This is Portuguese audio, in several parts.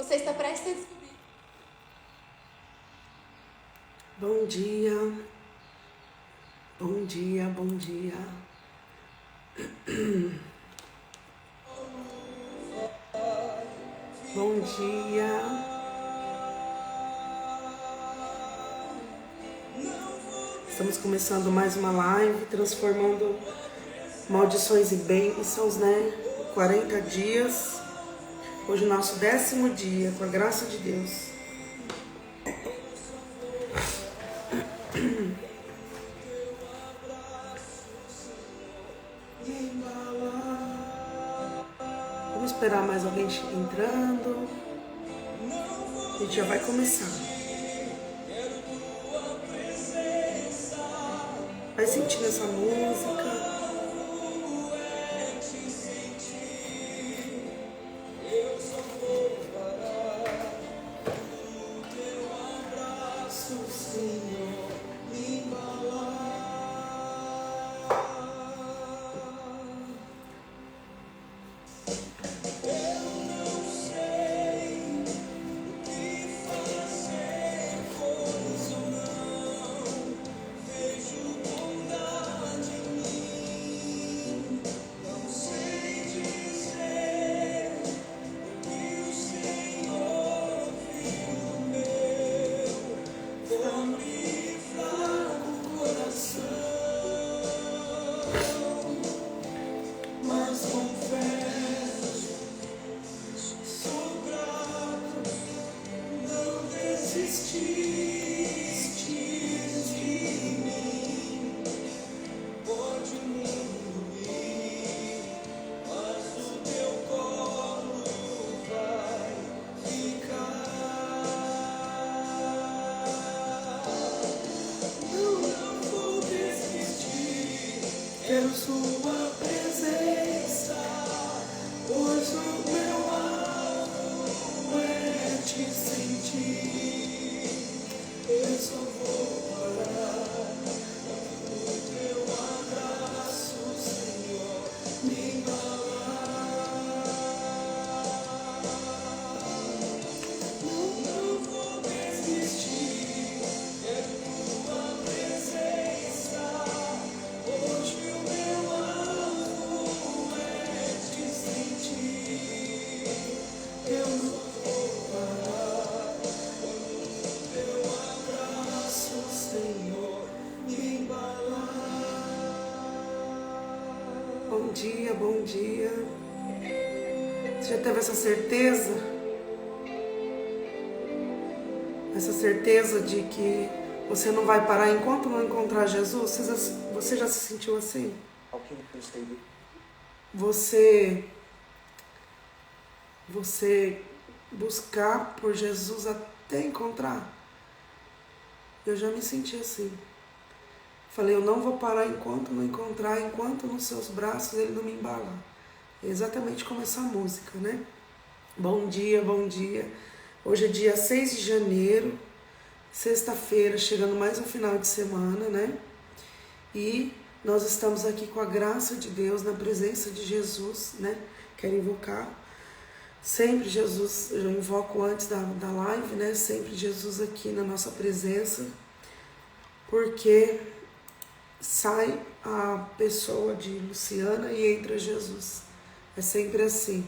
Você está prestes a descobrir. Bom dia, bom dia, bom dia. Bom dia. Estamos começando mais uma live, transformando maldições em bênçãos, né? 40 dias. Hoje o nosso 10º dia, com a graça de Deus. Vamos esperar mais alguém entrando. A gente já vai começar. Vai sentindo essa música. Quero sua presença, pois o meu alvo é te sentir. Eu só vou parar no teu abraço, Senhor, me embalar. Não vou desistir, quero tua presença. Hoje o meu alvo é te sentir. Eu não vou parar quando o teu abraço, Senhor, me embalar. Bom dia, bom dia. Você já teve essa certeza? Essa certeza de que você não vai parar enquanto não encontrar Jesus? Você já se sentiu assim? Você buscar por Jesus até encontrar? Eu já me senti assim. Falei, eu não vou parar enquanto não encontrar, enquanto nos seus braços ele não me embalar. É exatamente como essa música, né? Bom dia, bom dia. Hoje é dia 6 de janeiro, sexta-feira, chegando mais um final de semana, né? E nós estamos aqui com a graça de Deus, na presença de Jesus, né? Quero invocar sempre Jesus, eu invoco antes da live, né? Sempre Jesus aqui na nossa presença, porque sai a pessoa de Luciana e entra Jesus. É sempre assim.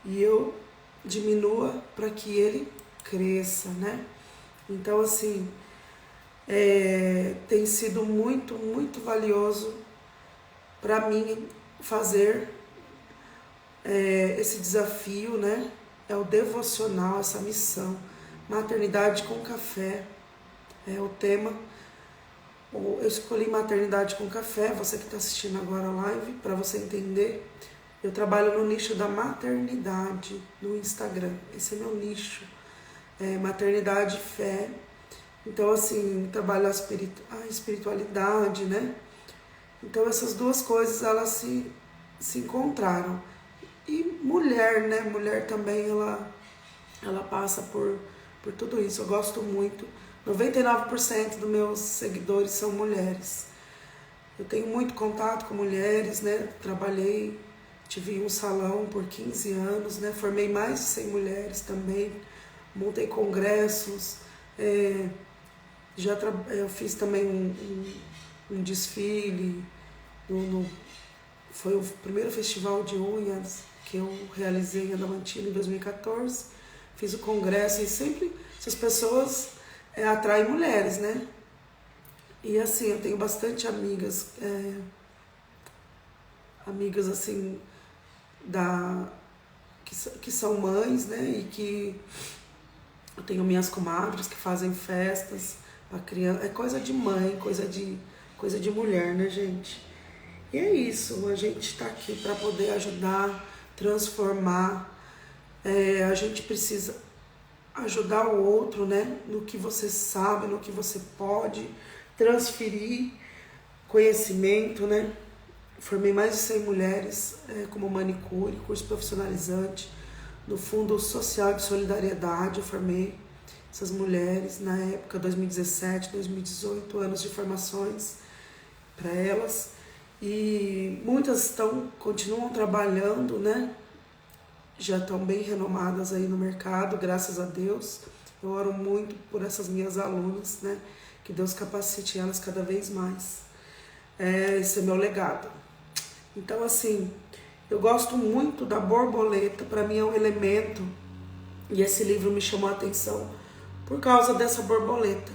E eu diminua para que ele cresça, né? Então, assim, tem sido muito, muito valioso para mim fazer esse desafio, né? É o devocional, essa missão. Maternidade com café é o tema. Eu escolhi maternidade com café, você que está assistindo agora a live, para você entender. Eu trabalho no nicho da maternidade no Instagram. Esse é meu nicho. Maternidade e fé. Então, assim, trabalho a espiritualidade, né? Então, essas duas coisas, elas se encontraram. E mulher, né? Mulher também, ela passa por tudo isso. Eu gosto muito. 99% dos meus seguidores são mulheres. Eu tenho muito contato com mulheres, né? tive um salão por 15 anos, né? Formei mais de 100 mulheres também, montei congressos, eu fiz também um desfile, foi o primeiro festival de unhas que eu realizei em Adamantina em 2014, fiz o congresso e sempre essas pessoas atraem mulheres, né? E assim, eu tenho bastante amigas, assim, que são mães, né? E que eu tenho minhas comadres que fazem festas para criança. É coisa de mãe, coisa de mulher, né, gente? E é isso, a gente está aqui para poder ajudar, transformar. A gente precisa ajudar o outro, né? No que você sabe, no que você pode, transferir conhecimento, né? Formei mais de 100 mulheres como manicure, curso profissionalizante. No Fundo Social de Solidariedade, eu formei essas mulheres na época, 2017, 2018, anos de formações para elas. E muitas continuam trabalhando, né? Já estão bem renomadas aí no mercado, graças a Deus. Eu oro muito por essas minhas alunas, né? Que Deus capacite elas cada vez mais. Esse é meu legado. Então, assim, eu gosto muito da borboleta, para mim é um elemento, e esse livro me chamou a atenção por causa dessa borboleta.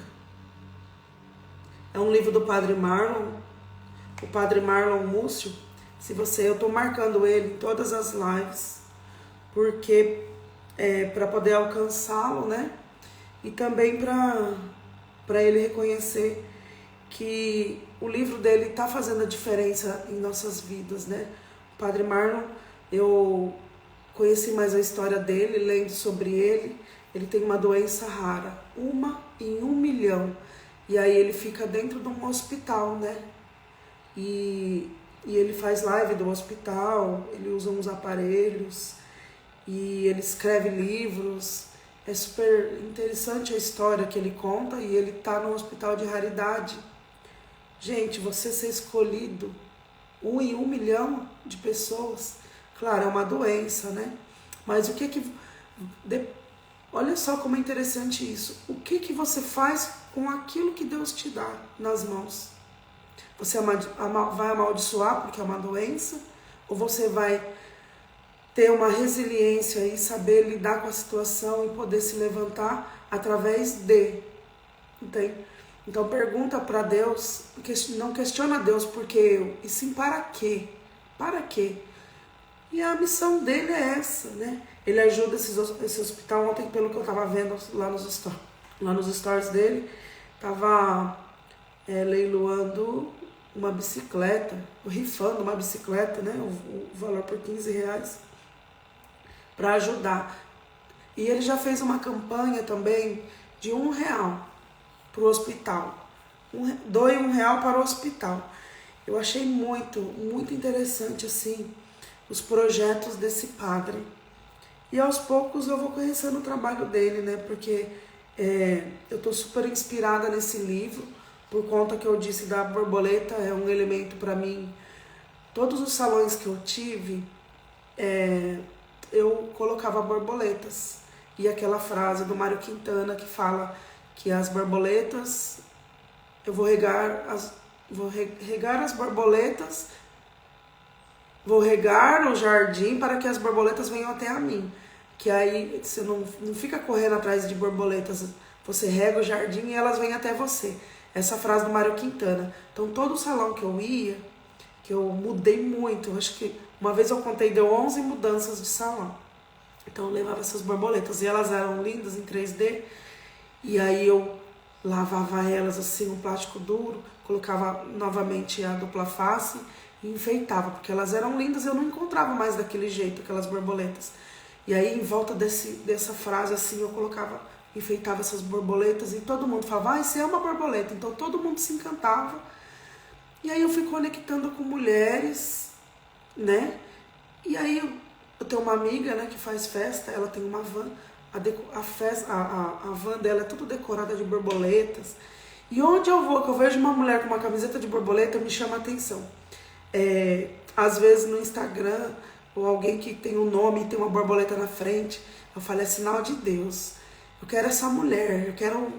É um livro do Padre Marlon, o Padre Marlon Múcio. Eu estou marcando ele em todas as lives, porque para poder alcançá-lo, né? E também para ele reconhecer que o livro dele está fazendo a diferença em nossas vidas, né? O Padre Marlon, eu conheci mais a história dele, lendo sobre ele. Ele tem uma doença rara, 1 em 1 milhão. E aí ele fica dentro de um hospital, né? E ele faz live do hospital, ele usa uns aparelhos e ele escreve livros. É super interessante a história que ele conta, e ele está no hospital de raridade. Gente, você ser escolhido 1 em 1 milhão de pessoas, claro, é uma doença, né? Mas olha só como é interessante isso. O que você faz com aquilo que Deus te dá nas mãos? Você vai amaldiçoar porque é uma doença? Ou você vai ter uma resiliência e saber lidar com a situação e poder se levantar através de? Entende? Então pergunta para Deus, não questiona Deus porque eu, e sim para quê? Para quê? E a missão dele é essa, né? Ele ajuda esse hospital. Ontem, pelo que eu estava vendo lá nos stories dele, estava leiloando uma bicicleta, rifando uma bicicleta, né? O valor por R$15 para ajudar. E ele já fez uma campanha também de R$1 para o hospital. Doe R$1 para o hospital. Eu achei muito, muito interessante assim os projetos desse padre. E aos poucos eu vou conhecendo o trabalho dele, né? Porque eu tô super inspirada nesse livro, por conta que eu disse da borboleta, é um elemento para mim. Todos os salões que eu tive, eu colocava borboletas. E aquela frase do Mário Quintana que fala que as borboletas, eu vou regar as borboletas, vou regar o jardim para que as borboletas venham até a mim. Que aí você não fica correndo atrás de borboletas, você rega o jardim e elas vêm até você. Essa frase do Mário Quintana. Então todo salão que eu ia, que eu mudei muito, eu acho que uma vez eu contei, deu 11 mudanças de salão. Então eu levava essas borboletas e elas eram lindas em 3D. E aí eu lavava elas assim no plástico duro, colocava novamente a dupla face e enfeitava, porque elas eram lindas e eu não encontrava mais daquele jeito aquelas borboletas. E aí em volta dessa frase assim eu enfeitava essas borboletas e todo mundo falava, isso é uma borboleta. Então todo mundo se encantava. E aí eu fui conectando com mulheres, né? E aí eu tenho uma amiga, né, que faz festa, ela tem uma van, a van dela é tudo decorada de borboletas. E onde eu vou, que eu vejo uma mulher com uma camiseta de borboleta, me chama a atenção. Às vezes no Instagram, ou alguém que tem um nome e tem uma borboleta na frente, eu falo, é sinal de Deus. Eu quero essa mulher, eu quero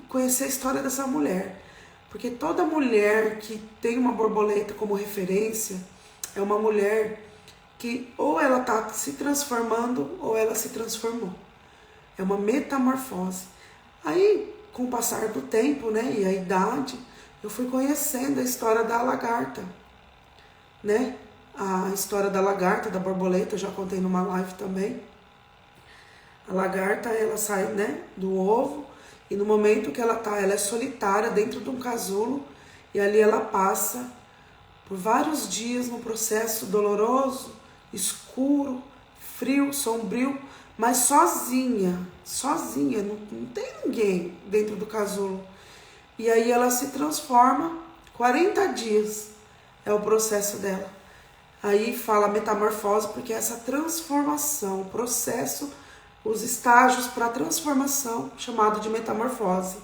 conhecer a história dessa mulher. Porque toda mulher que tem uma borboleta como referência é uma mulher que ou ela está se transformando ou ela se transformou. É uma metamorfose. Aí, com o passar do tempo, né, e a idade, eu fui conhecendo a história da lagarta, né? A história da lagarta, da borboleta, eu já contei numa live também. A lagarta, ela sai, né, do ovo, e no momento que ela é solitária dentro de um casulo, e ali ela passa por vários dias num processo doloroso, escuro, frio, sombrio, mas sozinha, não tem ninguém dentro do casulo. E aí ela se transforma, 40 dias é o processo dela. Aí fala metamorfose, porque essa transformação, o processo, os estágios para a transformação, chamado de metamorfose.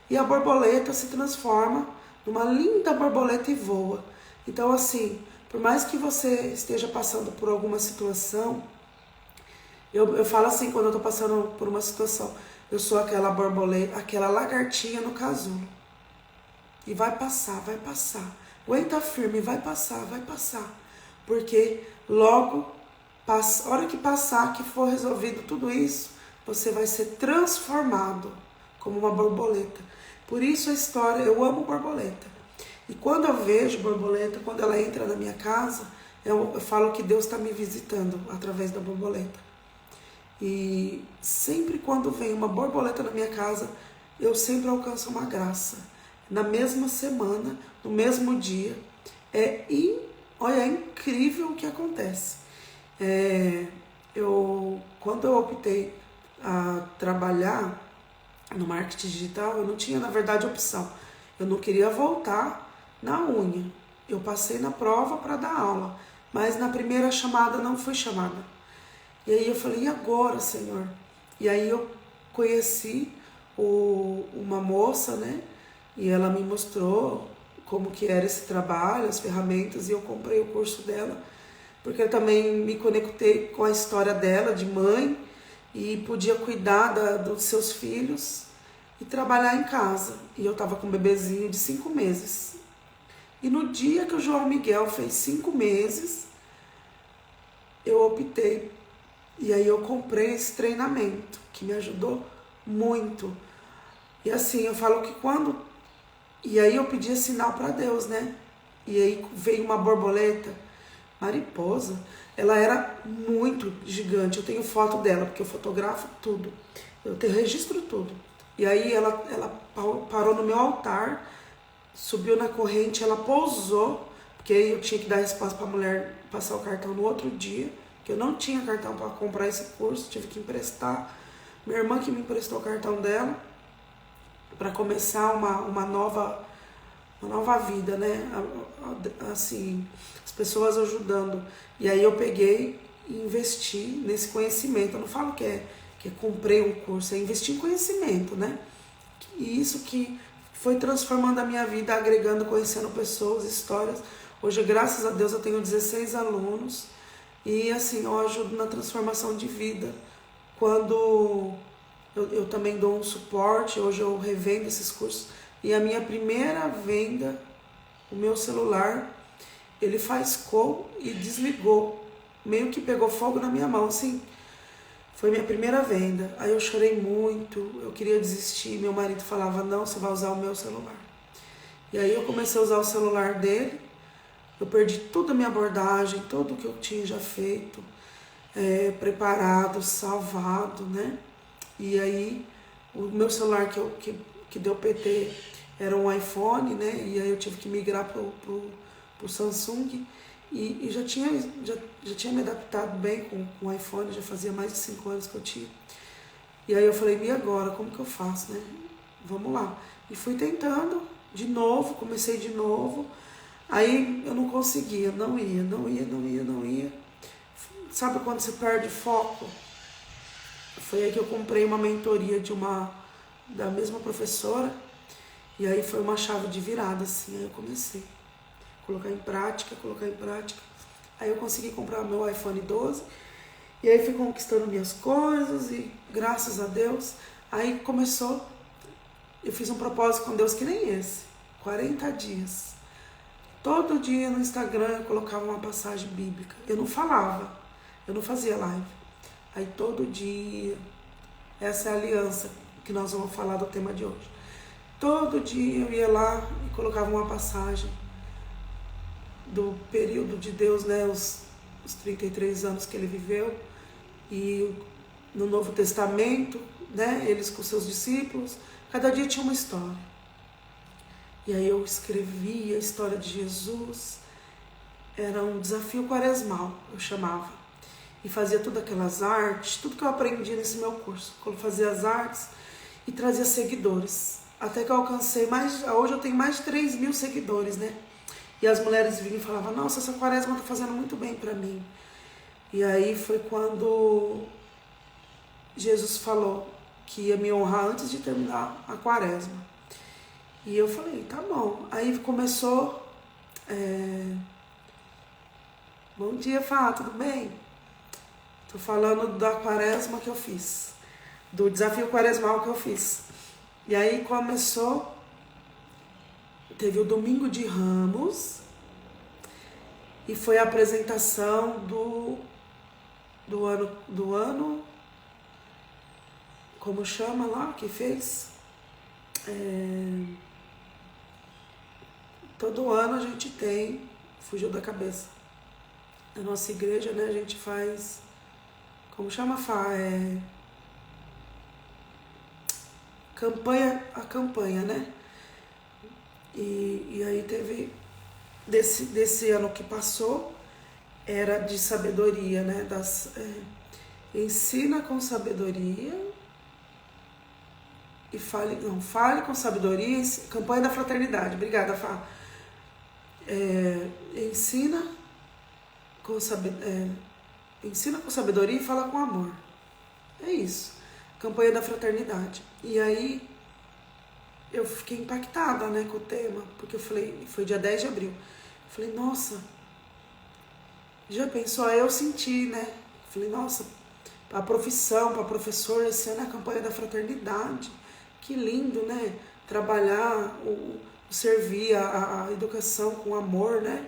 E a borboleta se transforma numa linda borboleta e voa. Então, assim, por mais que você esteja passando por alguma situação, eu falo assim, quando eu estou passando por uma situação, eu sou aquela borboleta, aquela lagartinha no casulo. E vai passar, vai passar. Aguenta firme, vai passar, vai passar. Porque logo, a hora que passar, que for resolvido tudo isso, você vai ser transformado como uma borboleta. Por isso a história, eu amo borboleta. E quando eu vejo borboleta, quando ela entra na minha casa, eu falo que Deus está me visitando através da borboleta. E sempre quando vem uma borboleta na minha casa, eu sempre alcanço uma graça. Na mesma semana, no mesmo dia. Olha, é incrível o que acontece. Quando eu optei a trabalhar no marketing digital, eu não tinha, na verdade, opção. Eu não queria voltar na unha. Eu passei na prova para dar aula, mas na primeira chamada não fui chamada. E aí eu falei, e agora, Senhor? E aí eu conheci uma moça, né? E ela me mostrou como que era esse trabalho, as ferramentas, e eu comprei o curso dela, porque eu também me conectei com a história dela, de mãe, e podia cuidar dos seus filhos e trabalhar em casa. E eu estava com um bebezinho de 5 meses. E no dia que o João Miguel fez 5 meses, eu optei. E aí eu comprei esse treinamento, que me ajudou muito. E assim, eu falo que quando... E aí eu pedi sinal para Deus, né? E aí veio uma borboleta, mariposa. Ela era muito gigante. Eu tenho foto dela, porque eu fotografo tudo. Eu registro tudo. E aí ela parou no meu altar, subiu na corrente, ela pousou, porque aí eu tinha que dar resposta para a mulher passar o cartão no outro dia, que eu não tinha cartão para comprar esse curso, tive que emprestar. Minha irmã que me emprestou o cartão dela, para começar uma nova vida, né? Assim, as pessoas ajudando. E aí eu peguei e investi nesse conhecimento. Eu não falo que comprei um curso, é investir em conhecimento, né? E isso que foi transformando a minha vida, agregando, conhecendo pessoas, histórias. Hoje, graças a Deus, eu tenho 16 alunos e assim, eu ajudo na transformação de vida. Quando eu também dou um suporte, hoje eu revendo esses cursos. E a minha primeira venda, o meu celular, ele faz call e desligou. Meio que pegou fogo na minha mão, assim. Foi minha primeira venda. Aí eu chorei muito, eu queria desistir. Meu marido falava, não, você vai usar o meu celular. E aí eu comecei a usar o celular dele. Eu perdi toda a minha abordagem, tudo que eu tinha já feito, preparado, salvado, né? E aí o meu celular que deu PT era um iPhone, né? E aí eu tive que migrar pro Samsung. E já tinha me adaptado bem com o iPhone, já fazia mais de 5 anos que eu tinha. E aí eu falei, e agora? Como que eu faço, né? Vamos lá. E fui tentando de novo, comecei de novo. Aí eu não conseguia, não ia. Sabe quando você perde foco? Foi aí que eu comprei uma mentoria da mesma professora. E aí foi uma chave de virada, assim. Aí eu comecei. Colocar em prática. Aí eu consegui comprar meu iPhone 12. E aí fui conquistando minhas coisas e graças a Deus. Aí começou, eu fiz um propósito com Deus que nem esse. 40 dias. Todo dia no Instagram eu colocava uma passagem bíblica. Eu não falava, eu não fazia live. Aí todo dia, essa é a aliança que nós vamos falar do tema de hoje. Todo dia eu ia lá e colocava uma passagem do período de Deus, né, os 33 anos que ele viveu, e no Novo Testamento, né, eles com seus discípulos, cada dia tinha uma história. E aí eu escrevia a história de Jesus, era um desafio quaresmal, eu chamava. E fazia todas aquelas artes, tudo que eu aprendi nesse meu curso. Eu fazia as artes e trazia seguidores. Até que eu alcancei hoje eu tenho mais de 3.000 seguidores, né? E as mulheres vinham e falavam, nossa, essa quaresma tá fazendo muito bem pra mim. E aí foi quando Jesus falou que ia me honrar antes de terminar a quaresma. E eu falei, tá bom. Aí começou... Bom dia, Fá, tudo bem? Tô falando da quaresma que eu fiz. Do desafio quaresmal que eu fiz. E aí começou... Teve o Domingo de Ramos. E foi a apresentação do ano... Como chama lá que fez? Todo ano a gente tem, fugiu da cabeça, na nossa igreja, né, a gente faz, como chama, a campanha, né, e aí teve, desse ano que passou, era de sabedoria, né, ensina com sabedoria, e fale com sabedoria, campanha da fraternidade, obrigada, Fá. Ensina com sabedoria e fala com amor. É isso. Campanha da fraternidade. E aí eu fiquei impactada, né, com o tema, porque eu falei, foi dia 10 de abril. Eu falei, nossa, já pensou? Aí eu senti, né? Eu falei, nossa, a profissão, para professor, esse ano é a campanha da fraternidade. Que lindo, né? Trabalhar servir a educação com amor, né?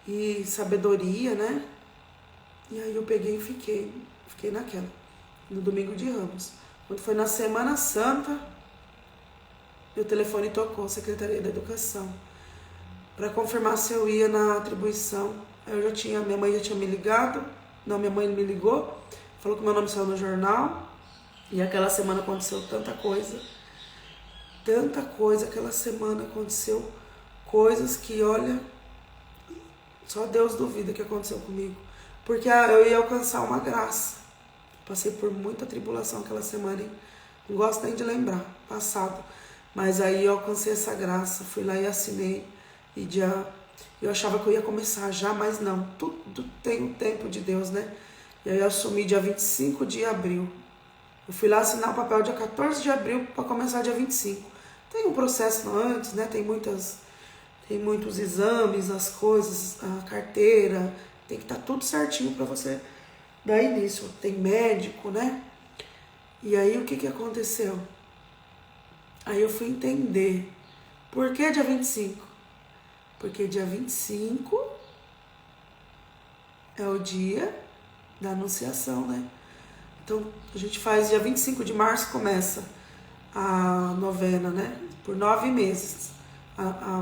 E sabedoria, né? E aí eu peguei e fiquei naquela, no Domingo de Ramos. Quando foi na Semana Santa, meu telefone tocou, Secretaria da Educação, para confirmar se eu ia na atribuição. Minha mãe já tinha me ligado, minha mãe me ligou, falou que meu nome saiu no jornal, e aquela semana aconteceu tanta coisa, aquela semana aconteceu coisas que, olha, só Deus duvida que aconteceu comigo, porque eu ia alcançar uma graça. Passei por muita tribulação aquela semana, hein? Não gosto nem de lembrar, passado, mas aí eu alcancei essa graça, fui lá e assinei, e eu achava que eu ia começar já, mas não, tudo tem um tempo de Deus, né? E aí eu assumi dia 25 de abril. Eu fui lá assinar o papel dia 14 de abril para começar dia 25. Tem um processo antes, né? Tem muitos exames, as coisas, a carteira, tem que estar tudo certinho para você dar início. Tem médico, né? E aí o que aconteceu? Aí eu fui entender. Por que dia 25? Porque dia 25 é o dia da Anunciação, né? Então, a gente faz dia 25 de março, começa a novena, né? Por 9 meses.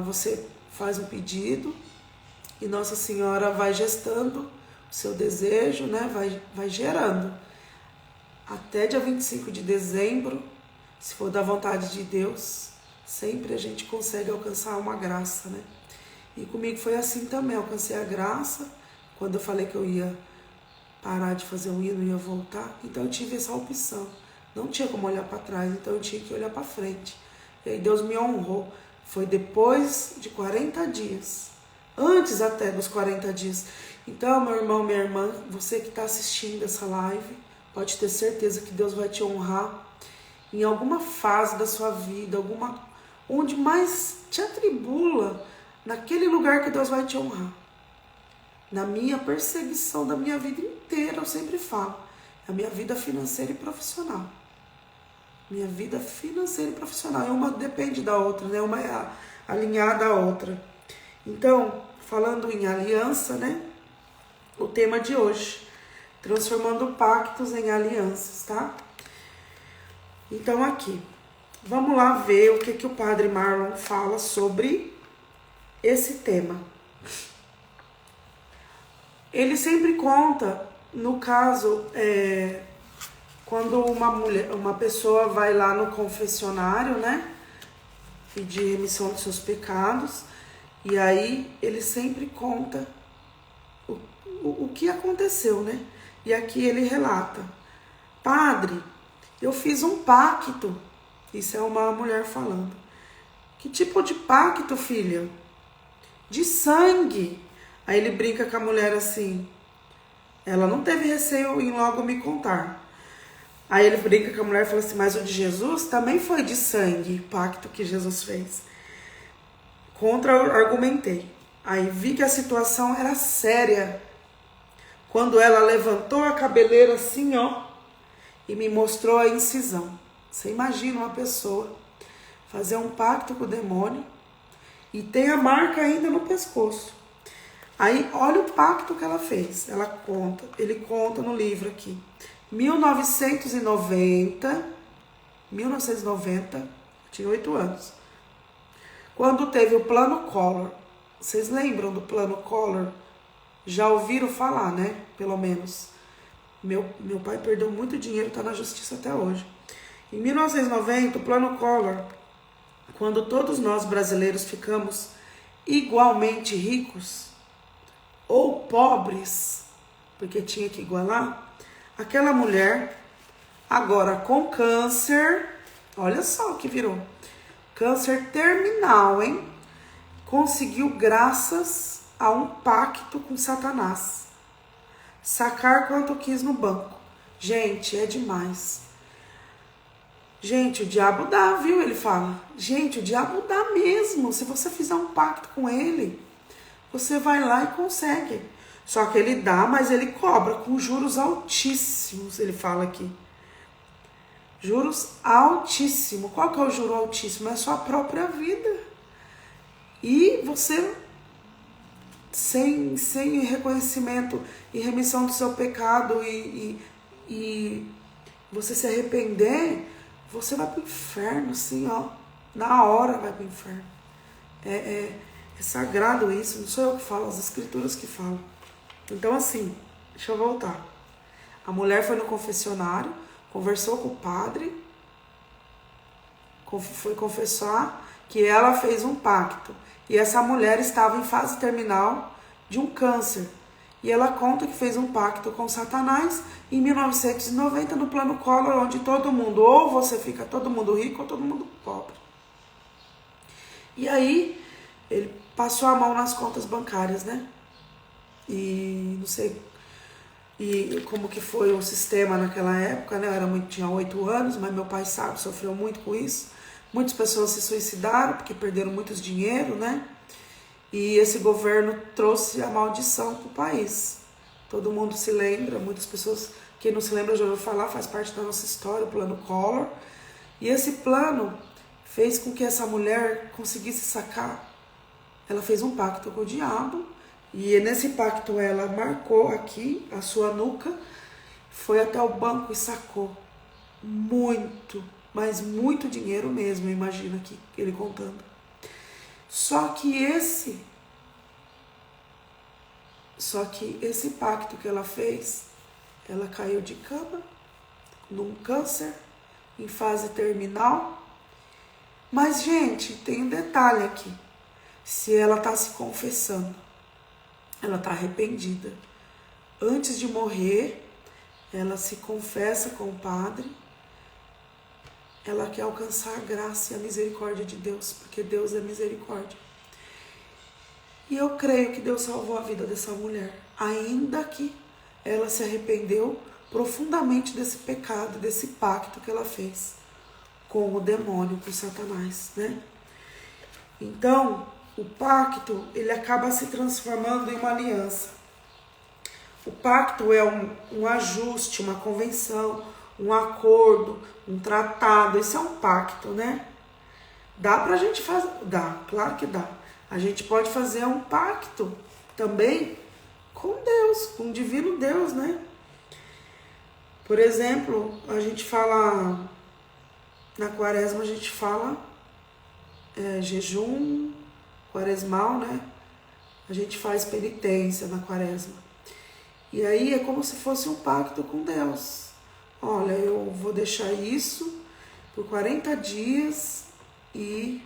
Você faz um pedido e Nossa Senhora vai gestando o seu desejo, né? Vai gerando. Até dia 25 de dezembro, se for da vontade de Deus, sempre a gente consegue alcançar uma graça, né? E comigo foi assim também, alcancei a graça. Quando eu falei que eu ia parar de fazer um hino e ia voltar, então eu tive essa opção. Não tinha como olhar para trás, então eu tinha que olhar para frente. E aí Deus me honrou. Foi depois de 40 dias, antes até dos 40 dias. Então, meu irmão, minha irmã, você que está assistindo essa live, pode ter certeza que Deus vai te honrar em alguma fase da sua vida, onde mais te atribula, naquele lugar que Deus vai te honrar. na minha perseguição da minha vida inteira, eu sempre falo, a minha vida financeira e profissional. Minha vida financeira e profissional. Uma depende da outra, né? Uma é alinhada à outra. Então, falando em aliança, né? O tema de hoje, transformando pactos em alianças, tá? Então aqui, vamos lá ver o que o Padre Marlon fala sobre esse tema. Ele sempre conta, no caso, quando uma pessoa vai lá no confessionário, né? Pedir remissão dos seus pecados, e aí ele sempre conta o que aconteceu, né? E aqui ele relata: Padre, eu fiz um pacto. Isso é uma mulher falando. Que tipo de pacto, filha? De sangue. Aí ele brinca com a mulher assim. Ela não teve receio em logo me contar. Aí ele brinca com a mulher e fala assim: mas o de Jesus também foi de sangue, o pacto que Jesus fez. Contra-argumentei. Aí vi que a situação era séria. Quando ela levantou a cabeleira assim, ó, e me mostrou a incisão. Você imagina uma pessoa fazer um pacto com o demônio e tem a marca ainda no pescoço. Aí, olha o pacto que ela fez. Ele conta no livro aqui. 1990, tinha 8 anos. Quando teve o Plano Collor. Vocês lembram do Plano Collor? Já ouviram falar, né? Pelo menos. Meu pai perdeu muito dinheiro, está na justiça até hoje. Em 1990, o Plano Collor, quando todos nós brasileiros ficamos igualmente ricos ou pobres, porque tinha que igualar, aquela mulher, agora com câncer, olha só o que virou, câncer terminal, hein? Conseguiu, graças a um pacto com Satanás, sacar quanto quis no banco. Gente, é demais. Gente, o diabo dá, viu? Ele fala. Gente, o diabo dá mesmo. Se você fizer um pacto com ele, você vai lá e consegue. Só que ele dá, mas ele cobra com juros altíssimos, ele fala aqui. Juros altíssimos. Qual que é o juro altíssimo? É a sua própria vida. E você, sem reconhecimento e remissão do seu pecado e você se arrepender, você vai pro inferno, assim, ó. Na hora vai pro inferno. É sagrado isso, não sou eu que falo, as escrituras que falam. Então, assim, deixa eu voltar. A mulher foi no confessionário, conversou com o padre, foi confessar que ela fez um pacto. E essa mulher estava em fase terminal de um câncer. E ela conta que fez um pacto com Satanás em 1990 no Plano Collor, onde todo mundo, ou você fica todo mundo rico ou todo mundo pobre. E aí, ele passou a mão nas contas bancárias, né? E não sei como que foi o sistema naquela época, né? Eu tinha 8 anos, mas meu pai sabe, sofreu muito com isso. Muitas pessoas se suicidaram porque perderam muito dinheiro, né? E esse governo trouxe a maldição para o país. Todo mundo se lembra, muitas pessoas, quem não se lembra já ouviu falar, faz parte da nossa história, o Plano Collor. E esse plano fez com que essa mulher conseguisse sacar. Ela fez um pacto com o diabo, e nesse pacto ela marcou aqui a sua nuca, foi até o banco e sacou muito, mas muito dinheiro mesmo, imagina aqui, ele contando. Só que esse pacto que ela fez, ela caiu de cama, num câncer, em fase terminal. Mas, gente, tem um detalhe aqui. Se ela está se confessando, ela está arrependida. Antes de morrer, ela se confessa com o padre. Ela quer alcançar a graça e a misericórdia de Deus, porque Deus é misericórdia. E eu creio que Deus salvou a vida dessa mulher, ainda que ela se arrependeu profundamente desse pecado, desse pacto que ela fez com o demônio, com Satanás, né? Então, o pacto, ele acaba se transformando em uma aliança. O pacto é um ajuste, uma convenção, um acordo, um tratado. Isso é um pacto, né? Dá pra gente fazer? Dá, claro que dá. A gente pode fazer um pacto também com Deus, com o divino Deus, né? Por exemplo, a gente fala, na quaresma a gente fala jejum quaresmal, né? A gente faz penitência na quaresma. E aí é como se fosse um pacto com Deus. Olha, eu vou deixar isso por 40 dias e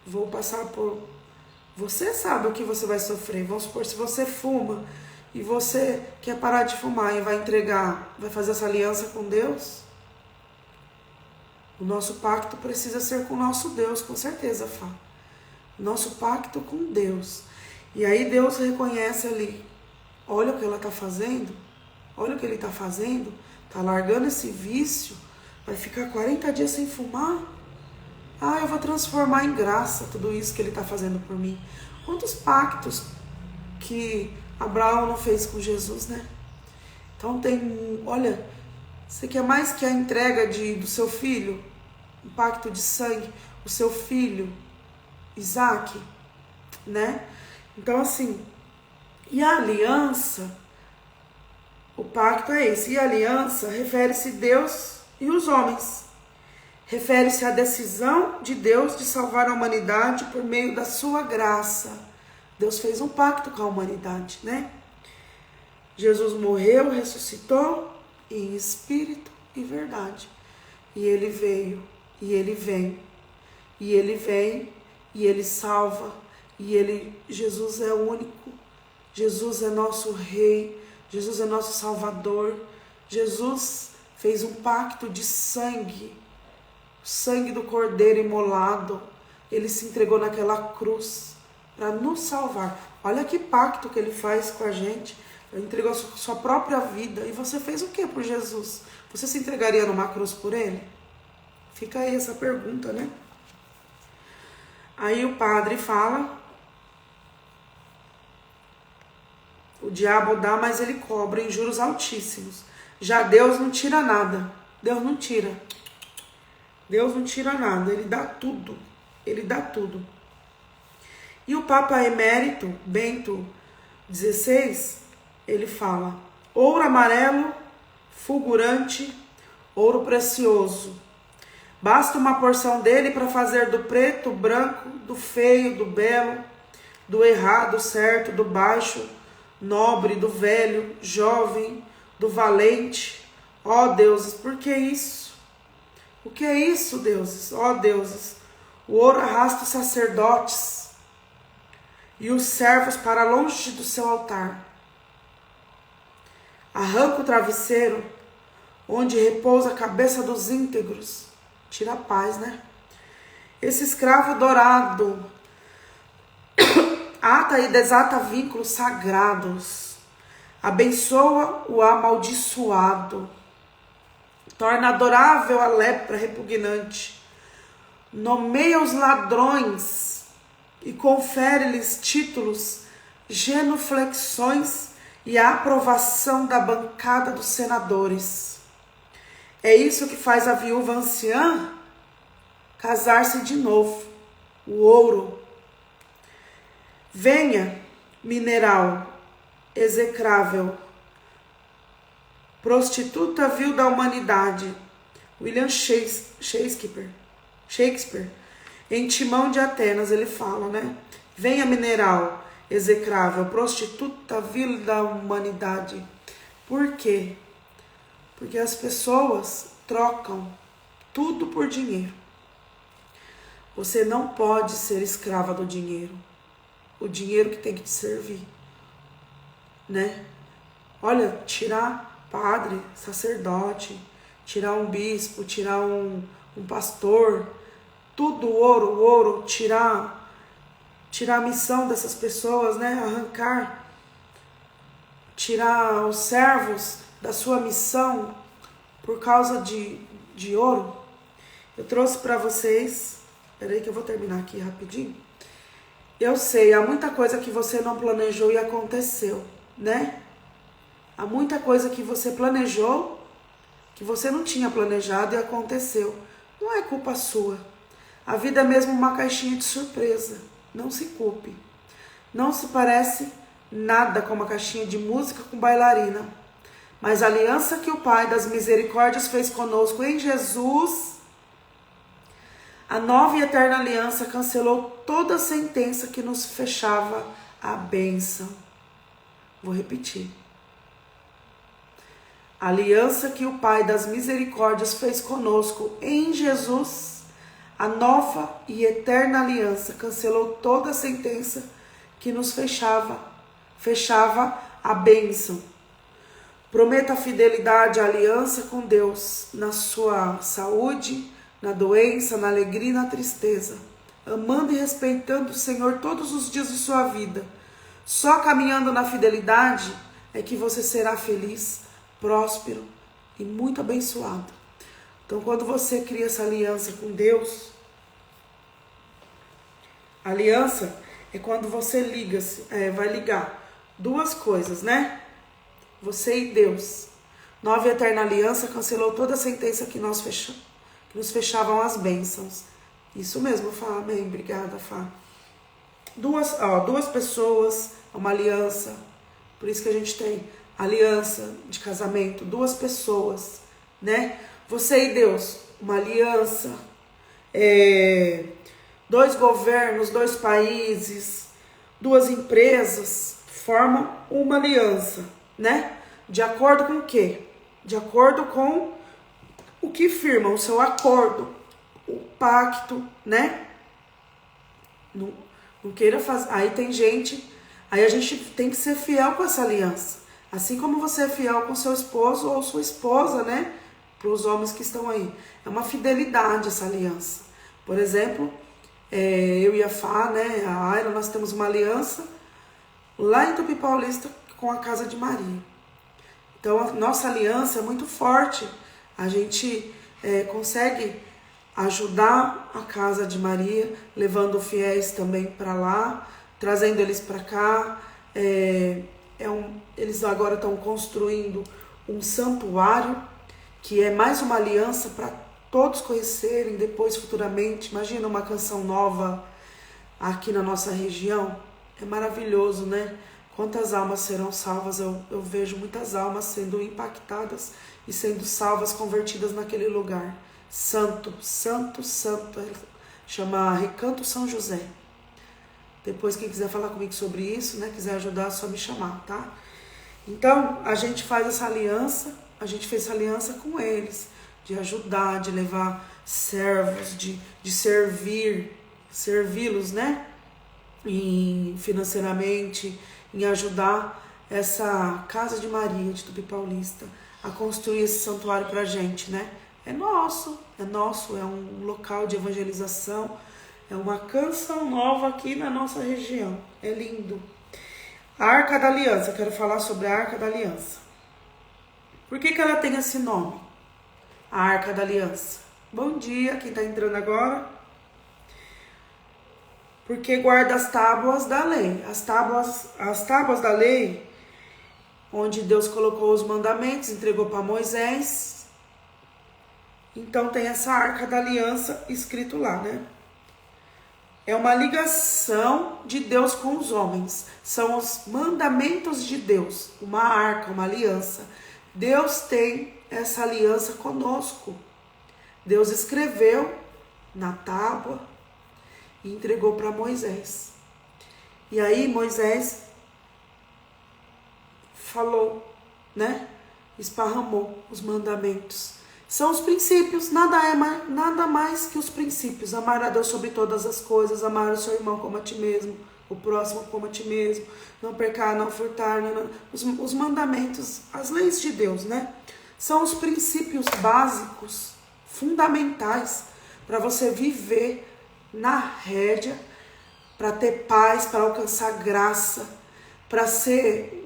vou passar por... Você sabe o que você vai sofrer. Vamos supor, se você fuma e você quer parar de fumar e vai entregar, vai fazer essa aliança com Deus, o nosso pacto precisa ser com o nosso Deus, com certeza, Fá. Nosso pacto com Deus. E aí Deus reconhece ali, olha o que ela está fazendo, olha o que ele está fazendo, está largando esse vício, vai ficar 40 dias sem fumar. Ah, eu vou transformar em graça tudo isso que ele está fazendo por mim. Quantos pactos que Abraão não fez com Jesus, né? Então olha, você quer mais que a entrega do seu filho, um pacto de sangue, o seu filho, Isaac, né? Então assim, e a aliança, o pacto é esse, e a aliança refere-se a Deus e os homens. Refere-se à decisão de Deus de salvar a humanidade por meio da sua graça. Deus fez um pacto com a humanidade, né? Jesus morreu, ressuscitou em espírito e verdade. E ele veio, e ele vem, e ele vem, e ele salva, Jesus é único, Jesus é nosso rei, Jesus é nosso salvador. Jesus fez um pacto de sangue, o sangue do cordeiro imolado. Ele se entregou naquela cruz para nos salvar. Olha que pacto que ele faz com a gente. Ele entregou a sua própria vida. E você fez o que por Jesus? Você se entregaria numa cruz por ele? Fica aí essa pergunta, né? Aí o padre fala, o diabo dá, mas ele cobra em juros altíssimos. Já Deus não tira nada. Deus não tira. Deus não tira nada. Ele dá tudo. Ele dá tudo. E o Papa Emérito, Bento XVI, ele fala: ouro amarelo, fulgurante, ouro precioso. Basta uma porção dele para fazer do preto, branco, do feio, do belo, do errado, certo, do baixo, nobre, do velho, jovem, do valente. Ó deuses, por que isso? O que é isso, deuses? Ó deuses, o ouro arrasta os sacerdotes e os servos para longe do seu altar. Arranca o travesseiro onde repousa a cabeça dos íntegros. Tira a paz, né? Esse escravo dourado ata e desata vínculos sagrados. Abençoa o amaldiçoado. Torna adorável a lepra repugnante. Nomeia os ladrões e confere-lhes títulos, genuflexões e a aprovação da bancada dos senadores. É isso que faz a viúva anciã casar-se de novo. O ouro. Venha, mineral, execrável, prostituta vil da humanidade. William Shakespeare. Em Timão de Atenas ele fala, né? Venha, mineral, execrável, prostituta vil da humanidade. Por quê? Porque as pessoas trocam tudo por dinheiro. Você não pode ser escrava do dinheiro. O dinheiro que tem que te servir, né? Olha, tirar padre, sacerdote, tirar um bispo, tirar um pastor, tudo o ouro, tirar a missão dessas pessoas, né? Arrancar, tirar os servos da sua missão por causa de ouro. Eu trouxe para vocês, peraí que eu vou terminar aqui rapidinho. Eu sei, há muita coisa que você não planejou e aconteceu, né? Há muita coisa que você planejou, que você não tinha planejado e aconteceu. Não é culpa sua. A vida é mesmo uma caixinha de surpresa. Não se culpe. Não se parece nada com uma caixinha de música com bailarina. Mas a aliança que o Pai das misericórdias fez conosco em Jesus, a nova e eterna aliança cancelou toda a sentença que nos fechava a bênção. Vou repetir. A aliança que o Pai das misericórdias fez conosco em Jesus, a nova e eterna aliança cancelou toda a sentença que nos fechava a bênção. Prometa a fidelidade à aliança com Deus na sua saúde, na doença, na alegria e na tristeza, amando e respeitando o Senhor todos os dias de sua vida. Só caminhando na fidelidade é que você será feliz, próspero e muito abençoado. Então, quando você cria essa aliança com Deus, aliança é quando você vai ligar duas coisas, né? Você e Deus. Nova e eterna aliança cancelou toda a sentença que nos fechavam as bênçãos. Isso mesmo, Fá. Amém. Obrigada, Fá. Duas pessoas, uma aliança. Por isso que a gente tem aliança de casamento. Duas pessoas, né? Você e Deus, uma aliança. Dois governos, dois países, duas empresas formam uma aliança, né? De acordo com o quê? De acordo com o que firma, o seu acordo, o pacto, né? Não queira fazer. Aí tem gente, aí a gente tem que ser fiel com essa aliança. Assim como você é fiel com seu esposo ou sua esposa, né? Para os homens que estão aí. É uma fidelidade essa aliança. Por exemplo, eu e a Fá, né? A Aira, nós temos uma aliança lá em Tupi Paulista com a Casa de Maria. Então, a nossa aliança é muito forte. A gente consegue ajudar a Casa de Maria, levando fiéis também para lá, trazendo eles para cá. Eles agora estão construindo um santuário, que é mais uma aliança para todos conhecerem depois, futuramente. Imagina uma canção nova aqui na nossa região. É maravilhoso, né? Quantas almas serão salvas? Eu vejo muitas almas sendo impactadas e sendo salvas, convertidas naquele lugar. Santo, santo, santo. Chama Recanto São José. Depois, quem quiser falar comigo sobre isso, né? Quiser ajudar, é só me chamar, tá? Então, a gente faz essa aliança. A gente fez essa aliança com eles. De ajudar, de levar servos, de servi-los, né? Financeiramente, em ajudar essa Casa de Maria de Tupi Paulista a construir esse santuário pra gente, né? É nosso, é um local de evangelização, é uma canção nova aqui na nossa região, é lindo. A Arca da Aliança, eu quero falar sobre a Arca da Aliança. Por que ela tem esse nome? A Arca da Aliança. Bom dia, quem tá entrando agora. Porque guarda as tábuas da lei. As tábuas da lei, onde Deus colocou os mandamentos, entregou para Moisés. Então tem essa Arca da Aliança escrito lá, né? É uma ligação de Deus com os homens. São os mandamentos de Deus. Uma arca, uma aliança. Deus tem essa aliança conosco. Deus escreveu na tábua e entregou para Moisés. E aí Moisés falou, né? Esparramou os mandamentos. São os princípios, nada mais que os princípios. Amar a Deus sobre todas as coisas, amar o seu irmão como a ti mesmo, o próximo como a ti mesmo, não pecar, não furtar, os mandamentos, as leis de Deus, né? São os princípios básicos, fundamentais, para você viver na rédea, para ter paz, para alcançar graça, para ter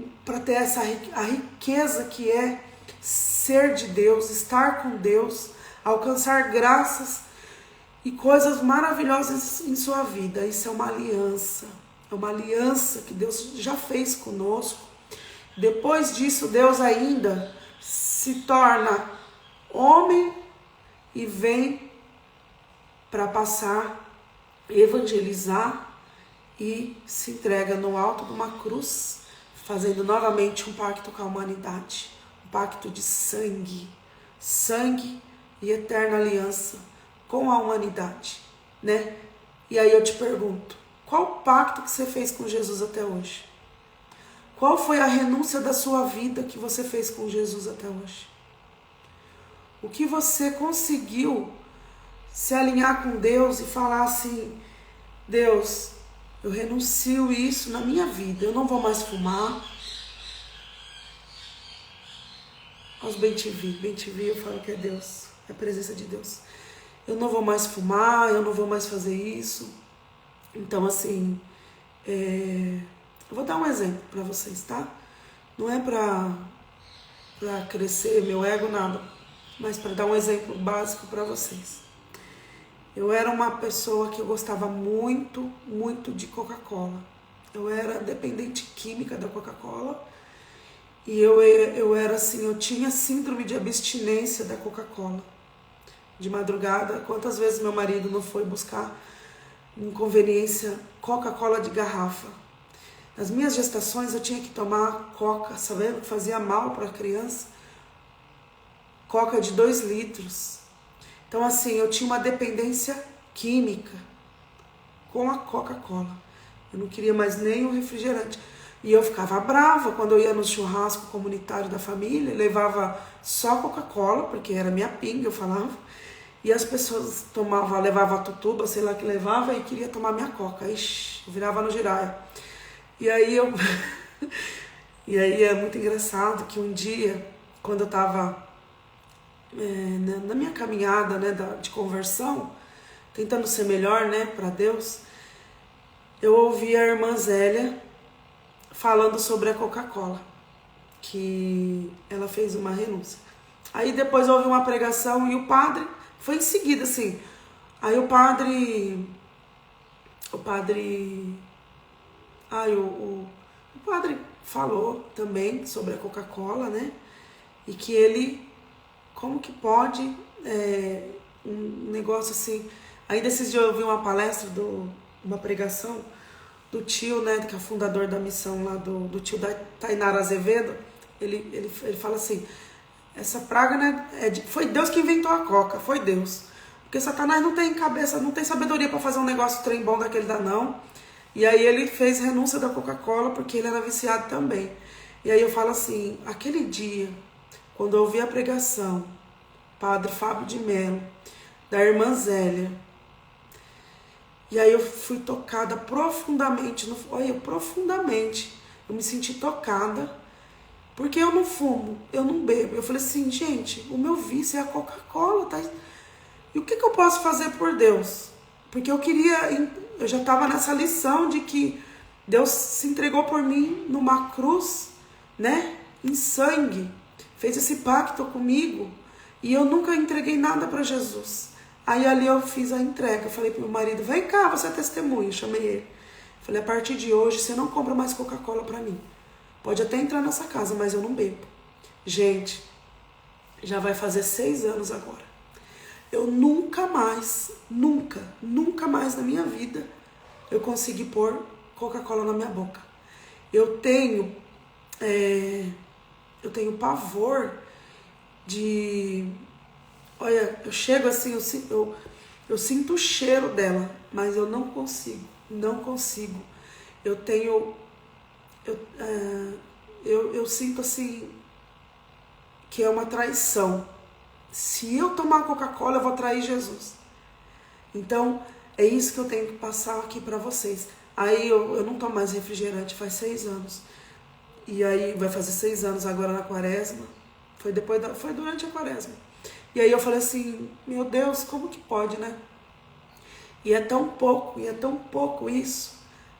a riqueza que é ser de Deus, estar com Deus, alcançar graças e coisas maravilhosas em sua vida. Isso é uma aliança que Deus já fez conosco Depois disso, Deus ainda se torna homem e vem para passar, evangelizar e se entrega no alto de uma cruz, fazendo novamente um pacto com a humanidade, um pacto de sangue e eterna aliança com a humanidade, né? E aí eu te pergunto, qual o pacto que você fez com Jesus até hoje? Qual foi a renúncia da sua vida que você fez com Jesus até hoje? O que você conseguiu se alinhar com Deus e falar assim, Deus, eu renuncio isso na minha vida, eu não vou mais fumar. Os bem te vi, eu falo que é Deus, é a presença de Deus. Eu não vou mais fumar, eu não vou mais fazer isso. Então assim, eu vou dar um exemplo para vocês, tá? Não é para crescer meu ego, nada, mas para dar um exemplo básico para vocês. Eu era uma pessoa que eu gostava muito, muito de Coca-Cola. Eu era dependente química da Coca-Cola. E eu era assim, eu tinha síndrome de abstinência da Coca-Cola. De madrugada, quantas vezes meu marido não foi buscar inconveniência Coca-Cola de garrafa? Nas minhas gestações eu tinha que tomar Coca, sabendo que fazia mal para a criança. Coca de 2 litros. Então assim, eu tinha uma dependência química com a Coca-Cola. Eu não queria mais nem o refrigerante. E eu ficava brava quando eu ia no churrasco comunitário da família, levava só Coca-Cola, porque era minha pinga, eu falava. E as pessoas levavam a tutuba, sei lá que levava, e queria tomar minha Coca. Ixi, eu virava no giraia. E aí e aí é muito engraçado que um dia, quando eu estava na minha caminhada, né, de conversão, tentando ser melhor, né, para Deus, eu ouvi a irmã Zélia falando sobre a Coca-Cola, que ela fez uma renúncia. Aí depois eu ouvi uma pregação e o padre, foi em seguida assim, aí o padre falou também sobre a Coca-Cola, né, e que ele, como que pode, um negócio assim. Ainda esses dias eu ouvi uma palestra, uma pregação do tio, né, que é o fundador da missão lá, do tio da Tainara Azevedo. Ele fala assim, essa praga, né, foi Deus que inventou a Coca, foi Deus. Porque Satanás não tem cabeça, não tem sabedoria para fazer um negócio trem bom daquele da não. E aí ele fez renúncia da Coca-Cola porque ele era viciado também. E aí eu falo assim, aquele dia, quando eu ouvi a pregação, Padre Fábio de Mello, da irmã Zélia, e aí eu fui tocada profundamente, eu me senti tocada, porque eu não fumo, eu não bebo. Eu falei assim, gente, o meu vício é a Coca-Cola, tá? E o que eu posso fazer por Deus? Porque eu já estava nessa lição de que Deus se entregou por mim numa cruz, né, em sangue, fez esse pacto comigo, e eu nunca entreguei nada para Jesus. Aí ali eu fiz a entrega, eu falei pro meu marido, vem cá, você é testemunha, eu chamei ele. Falei, a partir de hoje você não compra mais Coca-Cola para mim. Pode até entrar nessa casa, mas eu não bebo. Gente, já vai fazer 6 anos agora. Eu nunca mais na minha vida eu consegui pôr Coca-Cola na minha boca. Eu tenho pavor de... Olha, eu chego assim, eu sinto o cheiro dela, mas eu não consigo. Eu sinto assim que é uma traição. Se eu tomar Coca-Cola, eu vou trair Jesus. Então, é isso que eu tenho que passar aqui para vocês. Aí eu não tomo mais refrigerante faz 6 anos. E aí vai fazer 6 anos agora na quaresma. Foi durante a quaresma. E aí eu falei assim, meu Deus, como que pode, né? E é tão pouco isso.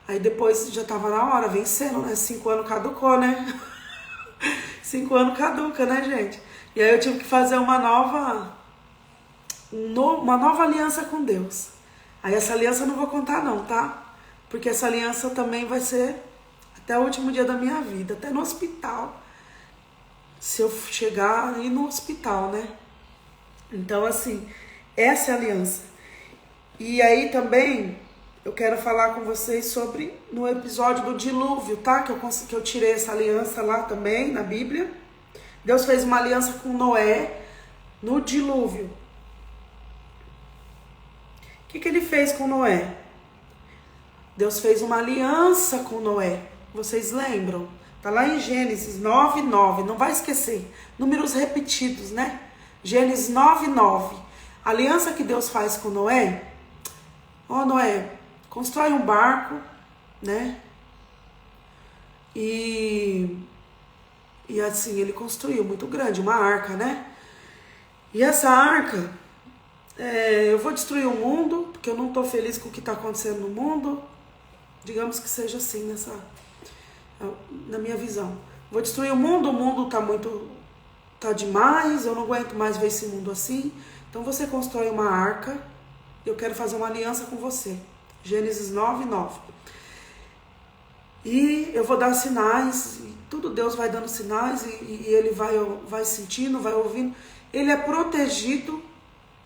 Aí depois já tava na hora, vencendo, né? 5 anos caducou, né? 5 anos caduca, né, gente? E aí eu tive que fazer uma nova aliança com Deus. Aí essa aliança eu não vou contar não, tá? Porque essa aliança também vai ser até o último dia da minha vida, até no hospital. Se eu chegar aí no hospital, né? Então, assim, essa é a aliança. E aí também eu quero falar com vocês sobre no episódio do dilúvio, tá? Que eu tirei essa aliança lá também na Bíblia. Deus fez uma aliança com Noé no dilúvio. O que ele fez com Noé? Deus fez uma aliança com Noé. Vocês lembram? Tá lá em Gênesis 9:9. Não vai esquecer. Números repetidos, né? Gênesis 9:9. A aliança que Deus faz com Noé. Ó, Noé, constrói um barco, né? E assim, ele construiu muito grande, uma arca, né? E essa arca, eu vou destruir o mundo, porque eu não estou feliz com o que está acontecendo no mundo. Digamos que seja assim, na minha visão. Vou destruir o mundo tá demais, eu não aguento mais ver esse mundo assim. Então você constrói uma arca, eu quero fazer uma aliança com você. Gênesis 9:9. E eu vou dar sinais, e tudo Deus vai dando sinais, e ele vai sentindo, vai ouvindo. Ele é protegido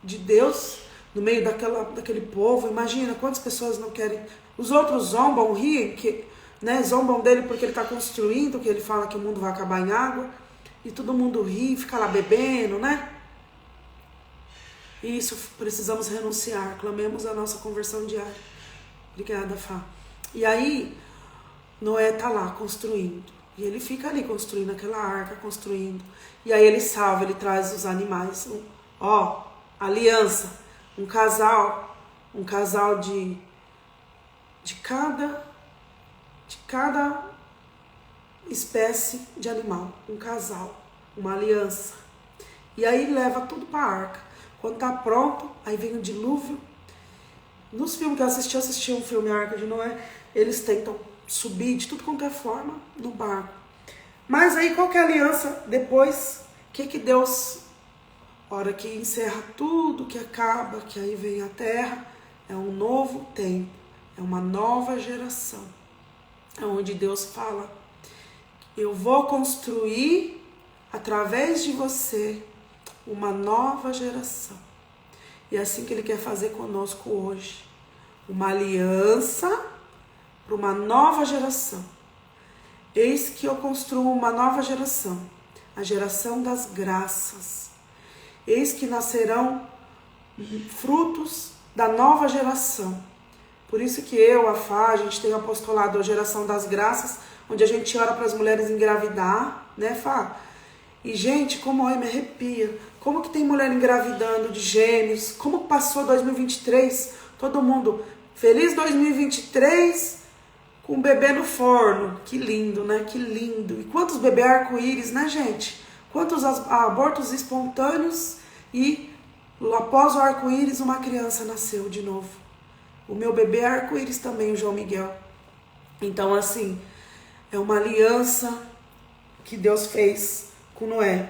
de Deus no meio daquele povo. Imagina quantas pessoas não querem. Os outros zombam, riem, né, zombam dele porque ele está construindo, que ele fala que o mundo vai acabar em água. E todo mundo ri, fica lá bebendo, né? E isso precisamos renunciar. Clamemos a nossa conversão diária. Obrigada, Fá. E aí, Noé tá lá construindo. E ele fica ali construindo aquela arca, construindo. E aí ele salva, ele traz os animais. Aliança. Um casal de cada espécie de animal. Um casal, uma aliança. E aí leva tudo para a arca. Quando tá pronto, aí vem o dilúvio. Nos filmes que eu assisti um filme, A Arca de Noé, eles tentam subir de tudo quanto é forma no barco. Mas aí qual que é a aliança depois? Que Deus, hora que encerra tudo, que acaba, que aí vem a terra, é um novo tempo, é uma nova geração. É onde Deus fala, eu vou construir através de você uma nova geração. E é assim que Ele quer fazer conosco hoje. Uma aliança para uma nova geração. Eis que eu construo uma nova geração, a geração das graças. Eis que nascerão frutos da nova geração. Por isso que a Fá, a gente tem o apostolado, a geração das graças, onde a gente ora para as mulheres engravidar, né, Fá? E, gente, como me arrepia. Como que tem mulher engravidando de gêmeos? Como passou 2023? Todo mundo, feliz 2023 com um bebê no forno. Que lindo, né? Que lindo. E quantos bebês arco-íris, né, gente? Quantos abortos espontâneos e após o arco-íris uma criança nasceu de novo. O meu bebê é arco-íris também, o João Miguel. Então, assim, é uma aliança que Deus fez com Noé.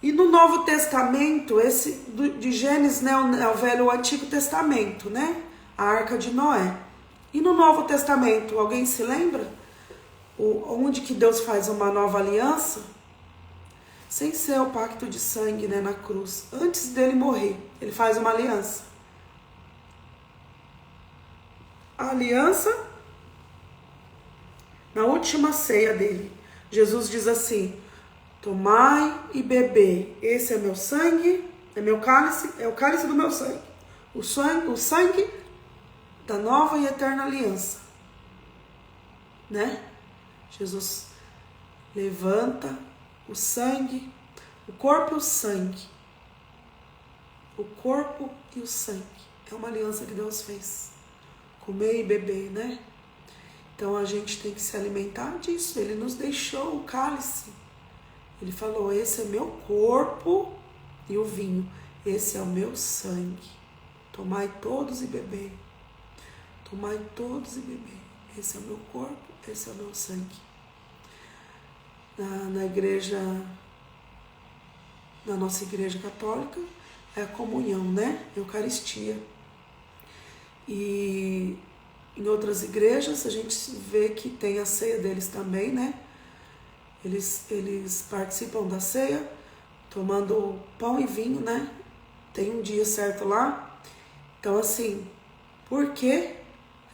E no Novo Testamento, esse de Gênesis, né, o Antigo Testamento, né? A Arca de Noé. E no Novo Testamento, alguém se lembra? Onde que Deus faz uma nova aliança? Sem ser o pacto de sangue, né, na cruz. Antes dele morrer, ele faz uma aliança. A aliança, na última ceia dele, Jesus diz assim, tomai e bebei, esse é meu sangue, é meu cálice, é o cálice do meu sangue. O sangue da nova e eterna aliança. Né? Jesus levanta o sangue, o corpo e o sangue. O corpo e o sangue. É uma aliança que Deus fez. Comer e beber, né? Então a gente tem que se alimentar disso. Ele nos deixou o cálice. Ele falou, esse é meu corpo e o vinho. Esse é o meu sangue. Tomai todos e bebei. Tomai todos e bebei. Esse é o meu corpo, esse é o meu sangue. Na igreja, na nossa igreja católica, é a comunhão, né? Eucaristia. E em outras igrejas, a gente vê que tem a ceia deles também, né? Eles participam da ceia, tomando pão e vinho, né? Tem um dia certo lá. Então, assim, porque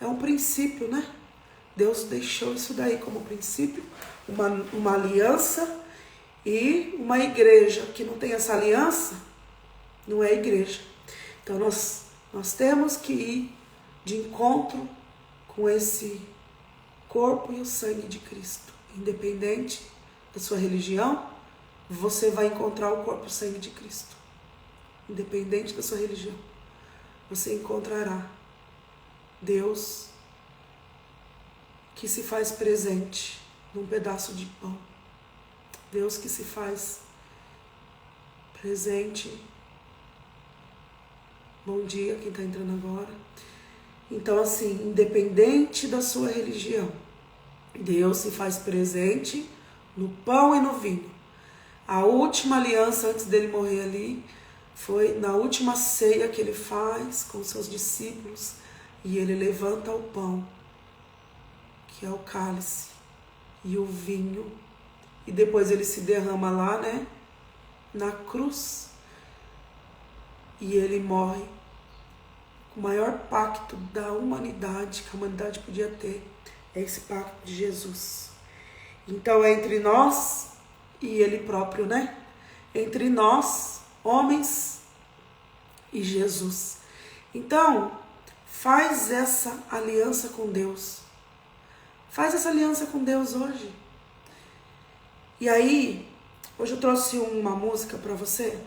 é um princípio, né? Deus deixou isso daí como princípio, uma aliança, e uma igreja que não tem essa aliança, não é igreja. Então, nós temos que ir de encontro com esse corpo e o sangue de Cristo. Independente da sua religião, você vai encontrar o corpo e o sangue de Cristo. Independente da sua religião, você encontrará Deus que se faz presente num pedaço de pão. Deus que se faz presente. Bom dia, quem está entrando agora. Então, assim, independente da sua religião, Deus se faz presente no pão e no vinho. A última aliança antes dele morrer ali foi na última ceia que ele faz com seus discípulos, e ele levanta o pão, que é o cálice, e o vinho, e depois ele se derrama lá, né, na cruz, e ele morre. O maior pacto da humanidade que a humanidade podia ter é esse pacto de Jesus. Então é entre nós e ele próprio, né? Entre nós, homens, e Jesus. Então, faz essa aliança com Deus. Faz essa aliança com Deus hoje. E aí, hoje eu trouxe uma música para você,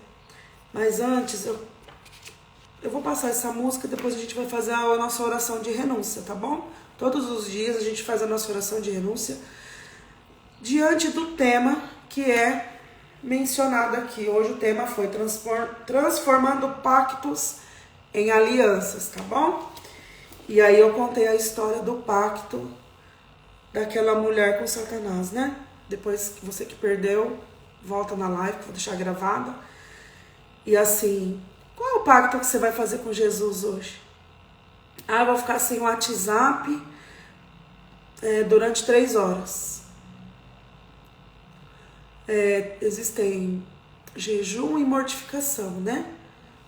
mas antes eu vou passar essa música, depois a gente vai fazer a nossa oração de renúncia, tá bom? Todos os dias a gente faz a nossa oração de renúncia diante do tema que é mencionado aqui. Hoje o tema foi transformando pactos em alianças, tá bom? E aí eu contei a história do pacto daquela mulher com Satanás, né? Depois, você que perdeu, volta na live, que vou deixar gravada. E assim, qual é o pacto que você vai fazer com Jesus hoje? Ah, eu vou ficar sem o WhatsApp durante 3 horas. Existem jejum e mortificação, né?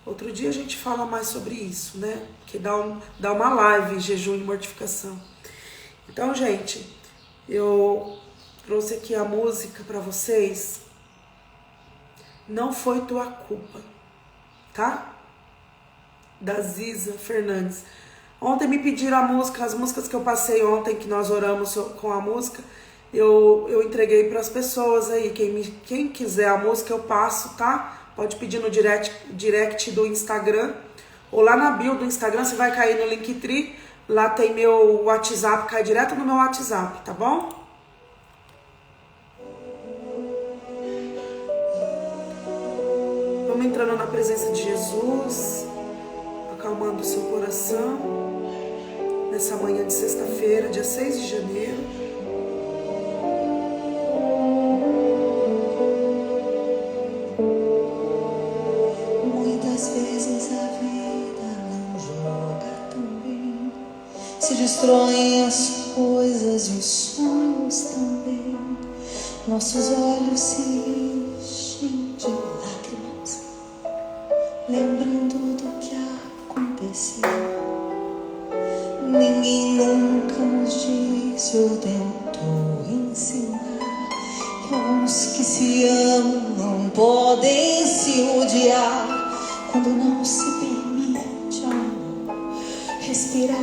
Outro dia a gente fala mais sobre isso, né? Que dá uma live, jejum e mortificação. Então, gente, eu trouxe aqui a música para vocês. Não foi tua culpa, tá? Da Ziza Fernandes. Ontem me pediram a música, as músicas que eu passei ontem, que nós oramos com a música, eu entreguei para as pessoas aí. Quem quiser a música eu passo, tá? Pode pedir no direct do Instagram, ou lá na bio do Instagram, você vai cair no Linktree, lá tem meu WhatsApp, cai direto no meu WhatsApp, tá bom? Vamos entrando na presença de Jesus, acalmando o seu coração, nessa manhã de sexta-feira, dia 6 de janeiro. Muitas vezes a vida não joga tão bem, se destroem as coisas e os sonhos também. Nossos olhos se enchem de lágrimas, lembrando do que aconteceu. Ninguém nunca nos disse ou tentou ensinar que uns que se amam não podem se odiar. Quando não se permite ao amor respirar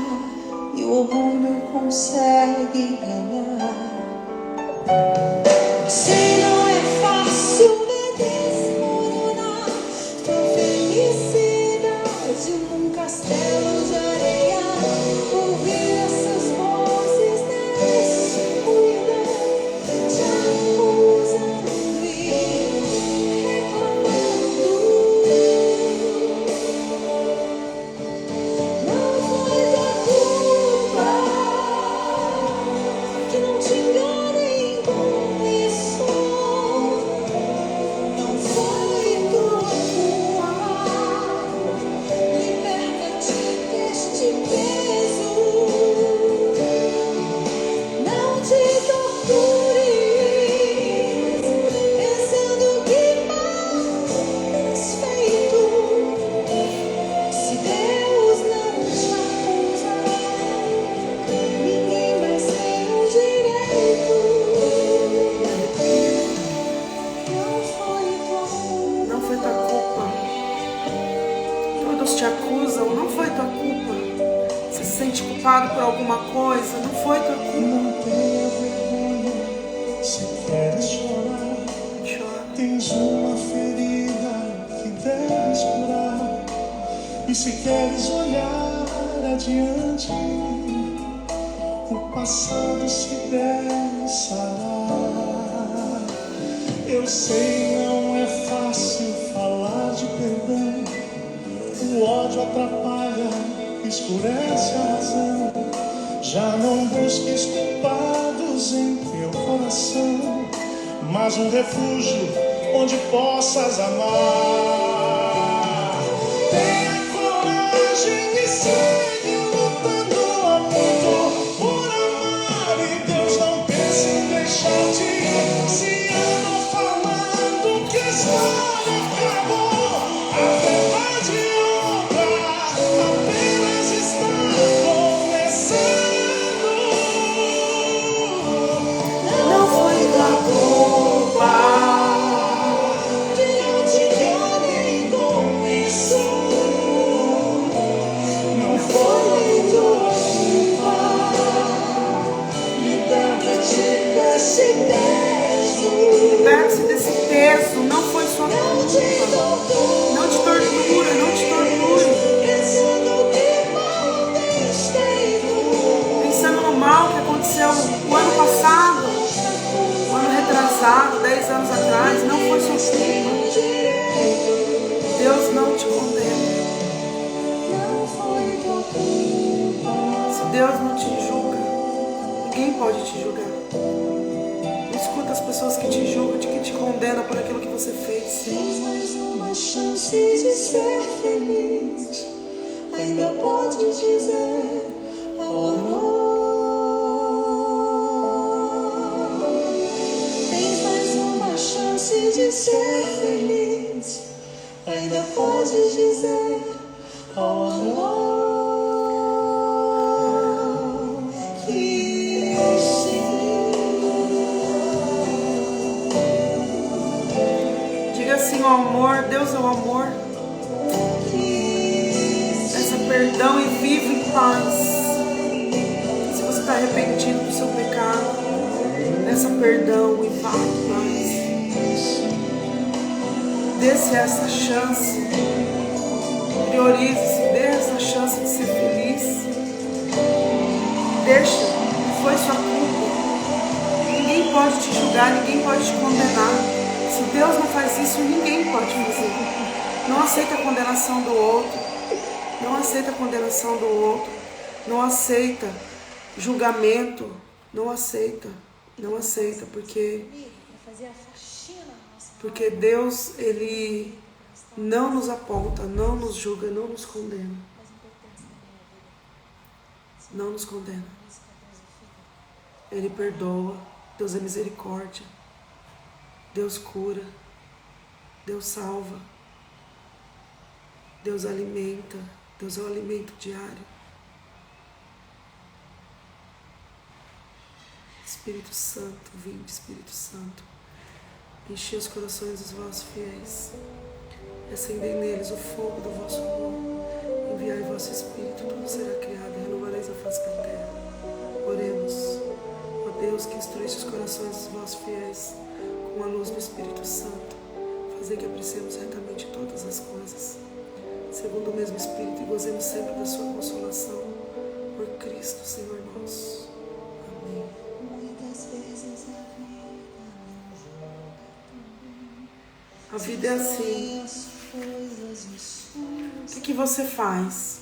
e o orgulho consegue ganhar. Sei, não é fácil ver desmoronar tua felicidade num castelo de areia. Ouvir essas vozes nessa escuridão te acusando e reclamando. Não foi tua culpa, que não te enganem com isso. outros te acusam, não foi tua culpa. Você se sente culpado por alguma coisa, não foi tua culpa. Não tenha vergonha, se queres chorar. Chora. Tens uma ferida que deves curar. E se queres olhar adiante, o passado se deve sarar. Eu sei, não é fácil falar de perdão. O ódio atrapalha, escurece a razão. Já não busques culpados em teu coração, mas um refúgio onde possas amar. Tenha coragem e segue lutando a muito por amar. E Deus não pensa em deixar-te ir. Se andam falando que a história acabou, a verdade é outra, apenas está começando. Não foi tua culpa. Eu te quero com isso. Não foi tua culpa. Liberta-te desse peso. Liberte-se desse peso, não foi sua Não te culpa. tortura. Não te tortura, não te torture. Pensando que mal tens feito. Pensando no mal que aconteceu o ano passado, o ano retrasado, 10 anos atrás, não foi sua culpa. Deus não te condena. Não foi tua culpa. Se Deus não te julga, ninguém pode te julgar. Não escuta as pessoas que te julgam, que te condenam por aquilo que você fez. Tens mais uma chance de ser feliz. Ainda pode dizer ao amor. Tens mais uma chance de ser feliz. Ainda pode dizer ao amor que sim. Diga assim ao amor, Deus é o amor. Peça perdão e vive em paz. Se você está arrependido do seu pecado, peça perdão e vá em paz. Dê-se essa chance. Priorize-se, dê essa chance de ser feliz. Deixa, não foi sua culpa. Ninguém pode te julgar, ninguém pode te condenar. Se Deus não faz isso, ninguém pode fazer. Não aceita a condenação do outro. Não aceita a condenação do outro. Não aceita julgamento. Não aceita. Não aceita, porque Deus, Ele não nos aponta, não nos julga, não nos condena. Não nos condena. Ele perdoa. Deus é misericórdia. Deus cura. Deus salva. Deus alimenta. Deus é o alimento diário. Espírito Santo, vinde, Espírito Santo. Enchei os corações dos vossos fiéis. Acendei neles o fogo do vosso amor. Enviai vosso Espírito, tudo será criado, e renovareis a face da terra. Oremos. Ó Deus, que instruíste os corações dos vossos fiéis com a luz do Espírito Santo. Fazei que apreciemos retamente todas as coisas, segundo o mesmo Espírito, e gozemos sempre da sua consolação. Por Cristo, Senhor nosso. Amém. Muitas vezes A vida é assim. O que você faz?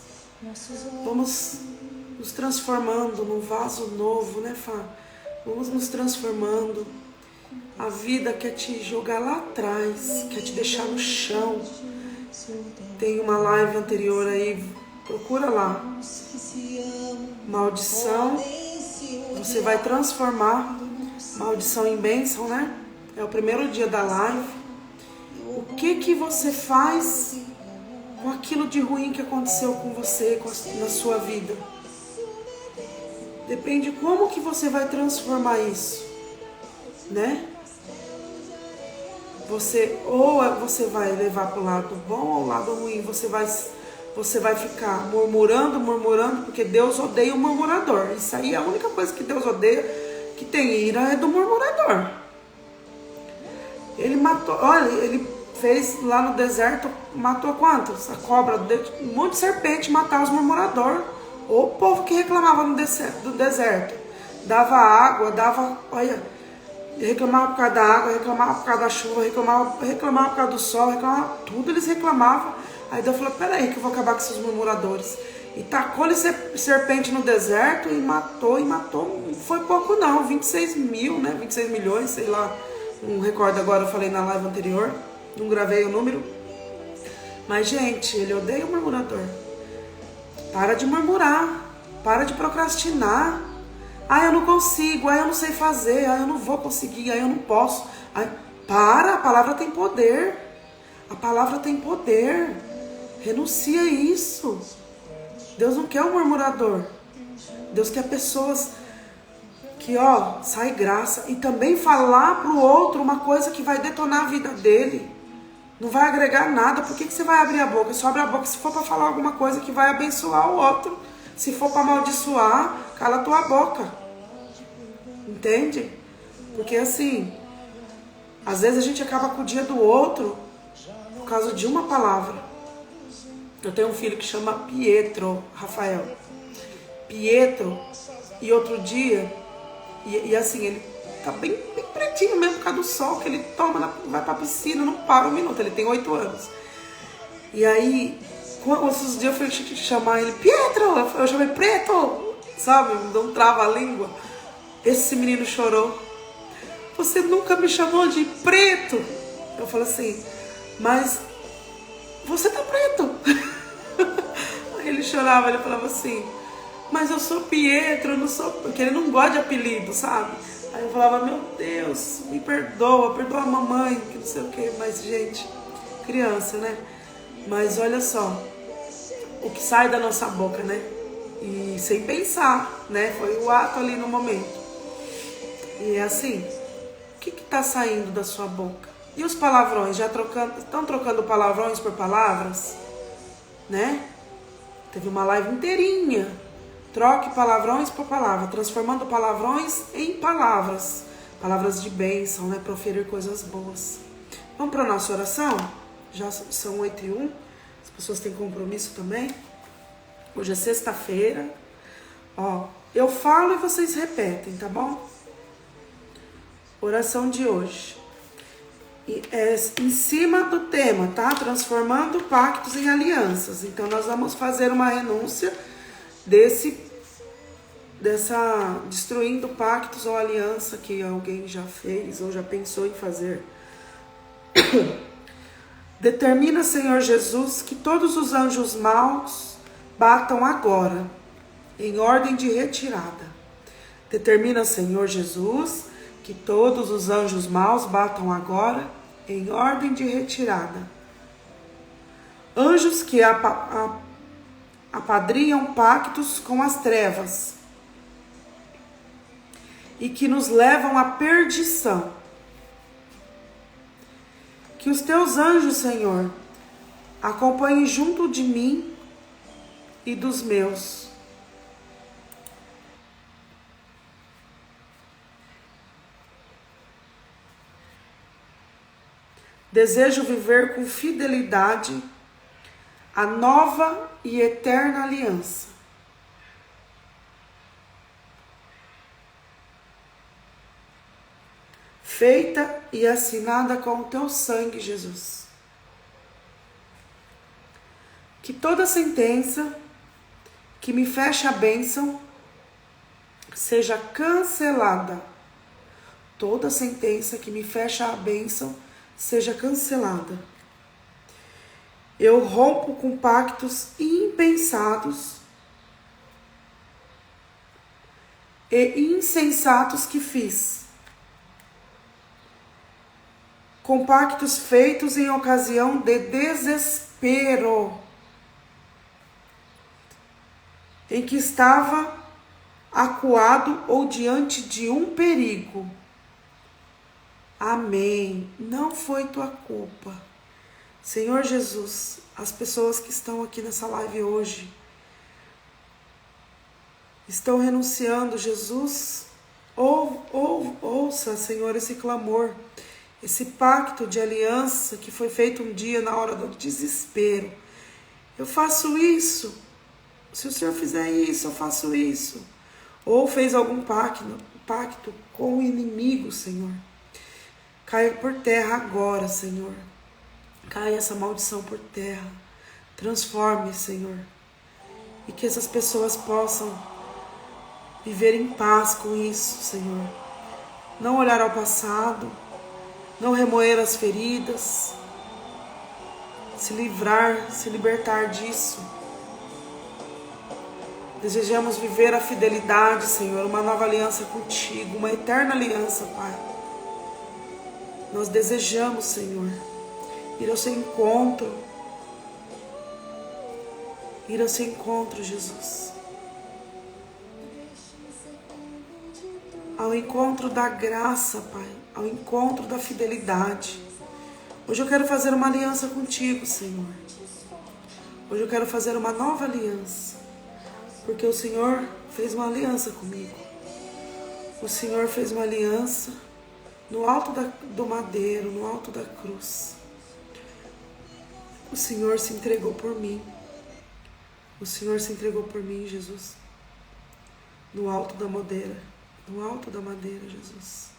Vamos nos transformando num vaso novo, né, Fá? Vamos nos transformando. A vida quer te jogar lá atrás, quer te deixar no chão. Tem uma live anterior aí, procura lá. Maldição, você vai transformar maldição em bênção, né? É o primeiro dia da live. O que você faz com aquilo de ruim que aconteceu com você, na sua vida? Depende como que você vai transformar isso, né? Ou você vai levar para o lado bom ou o lado ruim, você vai você vai ficar murmurando, porque Deus odeia o murmurador. Isso aí é a única coisa que Deus odeia, que tem ira, é do murmurador. Ele matou, olha, ele fez lá no deserto, matou quantos? A cobra, um monte de serpente, matar os murmuradores. O povo que reclamava do deserto. Dava água, olha, reclamava por causa da água, reclamava por causa da chuva, reclamava por causa do sol, reclamava, tudo eles reclamavam. Aí Deus falou, peraí que eu vou acabar com esses murmuradores. E tacou-lhe serpente no deserto e matou, não foi pouco não, 26 mil, né, 26 milhões, sei lá, não recordo agora, eu falei na live anterior, não gravei o número. Mas gente, ele odeia o murmurador. Para de murmurar, para de procrastinar. Ah, eu não consigo, ah, eu não sei fazer, ah, eu não vou conseguir, ah, eu não posso. Ah, para, a palavra tem poder. A palavra tem poder. Renuncia a isso. Deus não quer um murmurador. Deus quer pessoas que, sai graça. E também falar para o outro uma coisa que vai detonar a vida dele. Não vai agregar nada. Por que você vai abrir a boca? Só abre a boca se for para falar alguma coisa que vai abençoar o outro. Se for para amaldiçoar, cala a tua boca. Entende? Porque assim, às vezes a gente acaba com o dia do outro por causa de uma palavra. Eu tenho um filho que chama Pietro, Rafael. Pietro, e outro dia, e assim, ele tá bem pretinho mesmo por causa do sol que ele toma, vai pra piscina, não para um minuto, ele tem 8 anos. E aí, esses dias eu fui chamar ele, Pietro, eu chamei Preto, sabe, me deu um trava-língua. Esse menino chorou. Você nunca me chamou de preto. Eu falei assim, mas você tá preto. Aí ele chorava, ele falava assim, mas eu sou Pietro, eu não sou... Porque ele não gosta de apelido, sabe? Aí eu falava, meu Deus, me perdoa a mamãe, que não sei o que. Mas, gente, criança, né? Mas olha só, o que sai da nossa boca, né? E sem pensar, né? Foi o ato ali no momento. E é assim, o que está saindo da sua boca? E os palavrões, estão trocando palavrões por palavras? Né? Teve uma live inteirinha. Troque palavrões por palavra, transformando palavrões em palavras. Palavras de bênção, né? Proferir coisas boas. Vamos para a nossa oração? Já são 8h01. As pessoas têm compromisso também. Hoje é sexta-feira. Eu falo e vocês repetem, tá bom? Oração de hoje. É em cima do tema, tá? Transformando pactos em alianças. Então, nós vamos fazer uma renúncia destruindo pactos ou aliança que alguém já fez ou já pensou em fazer. Determina, Senhor Jesus, que todos os anjos maus batam agora, em ordem de retirada. Determina, Senhor Jesus, que todos os anjos maus batam agora, em ordem de retirada. Anjos que apadrinham pactos com as trevas e que nos levam à perdição. Que os teus anjos, Senhor, acompanhem junto de mim e dos meus. Desejo viver com fidelidade a nova e eterna aliança. Feita e assinada com o teu sangue, Jesus. Que toda sentença que me feche a bênção seja cancelada. Toda sentença que me fecha a bênção seja cancelada. Eu rompo com pactos impensados e insensatos que fiz, com pactos feitos em ocasião de desespero, em que estava acuado ou diante de um perigo. Amém. Não foi tua culpa. Senhor Jesus, as pessoas que estão aqui nessa live hoje estão renunciando, Jesus. Ouça, Senhor, esse clamor, esse pacto de aliança que foi feito um dia na hora do desespero. Eu faço isso, se o Senhor fizer isso, eu faço isso. Ou fez algum pacto com o inimigo, Senhor. Caia por terra agora, Senhor. Caia essa maldição por terra. Transforme, Senhor. E que essas pessoas possam viver em paz com isso, Senhor. Não olhar ao passado, não remoer as feridas, se livrar, se libertar disso. Desejamos viver a fidelidade, Senhor, uma nova aliança contigo, uma eterna aliança, Pai. Nós desejamos, Senhor, ir ao seu encontro, Jesus. Ao encontro da graça, Pai, ao encontro da fidelidade. Hoje eu quero fazer uma aliança contigo, Senhor. Hoje eu quero fazer uma nova aliança, porque o Senhor fez uma aliança comigo. O Senhor fez uma aliança no alto do madeiro, no alto da cruz. O Senhor se entregou por mim. O Senhor se entregou por mim, Jesus. No alto da madeira. No alto da madeira, Jesus.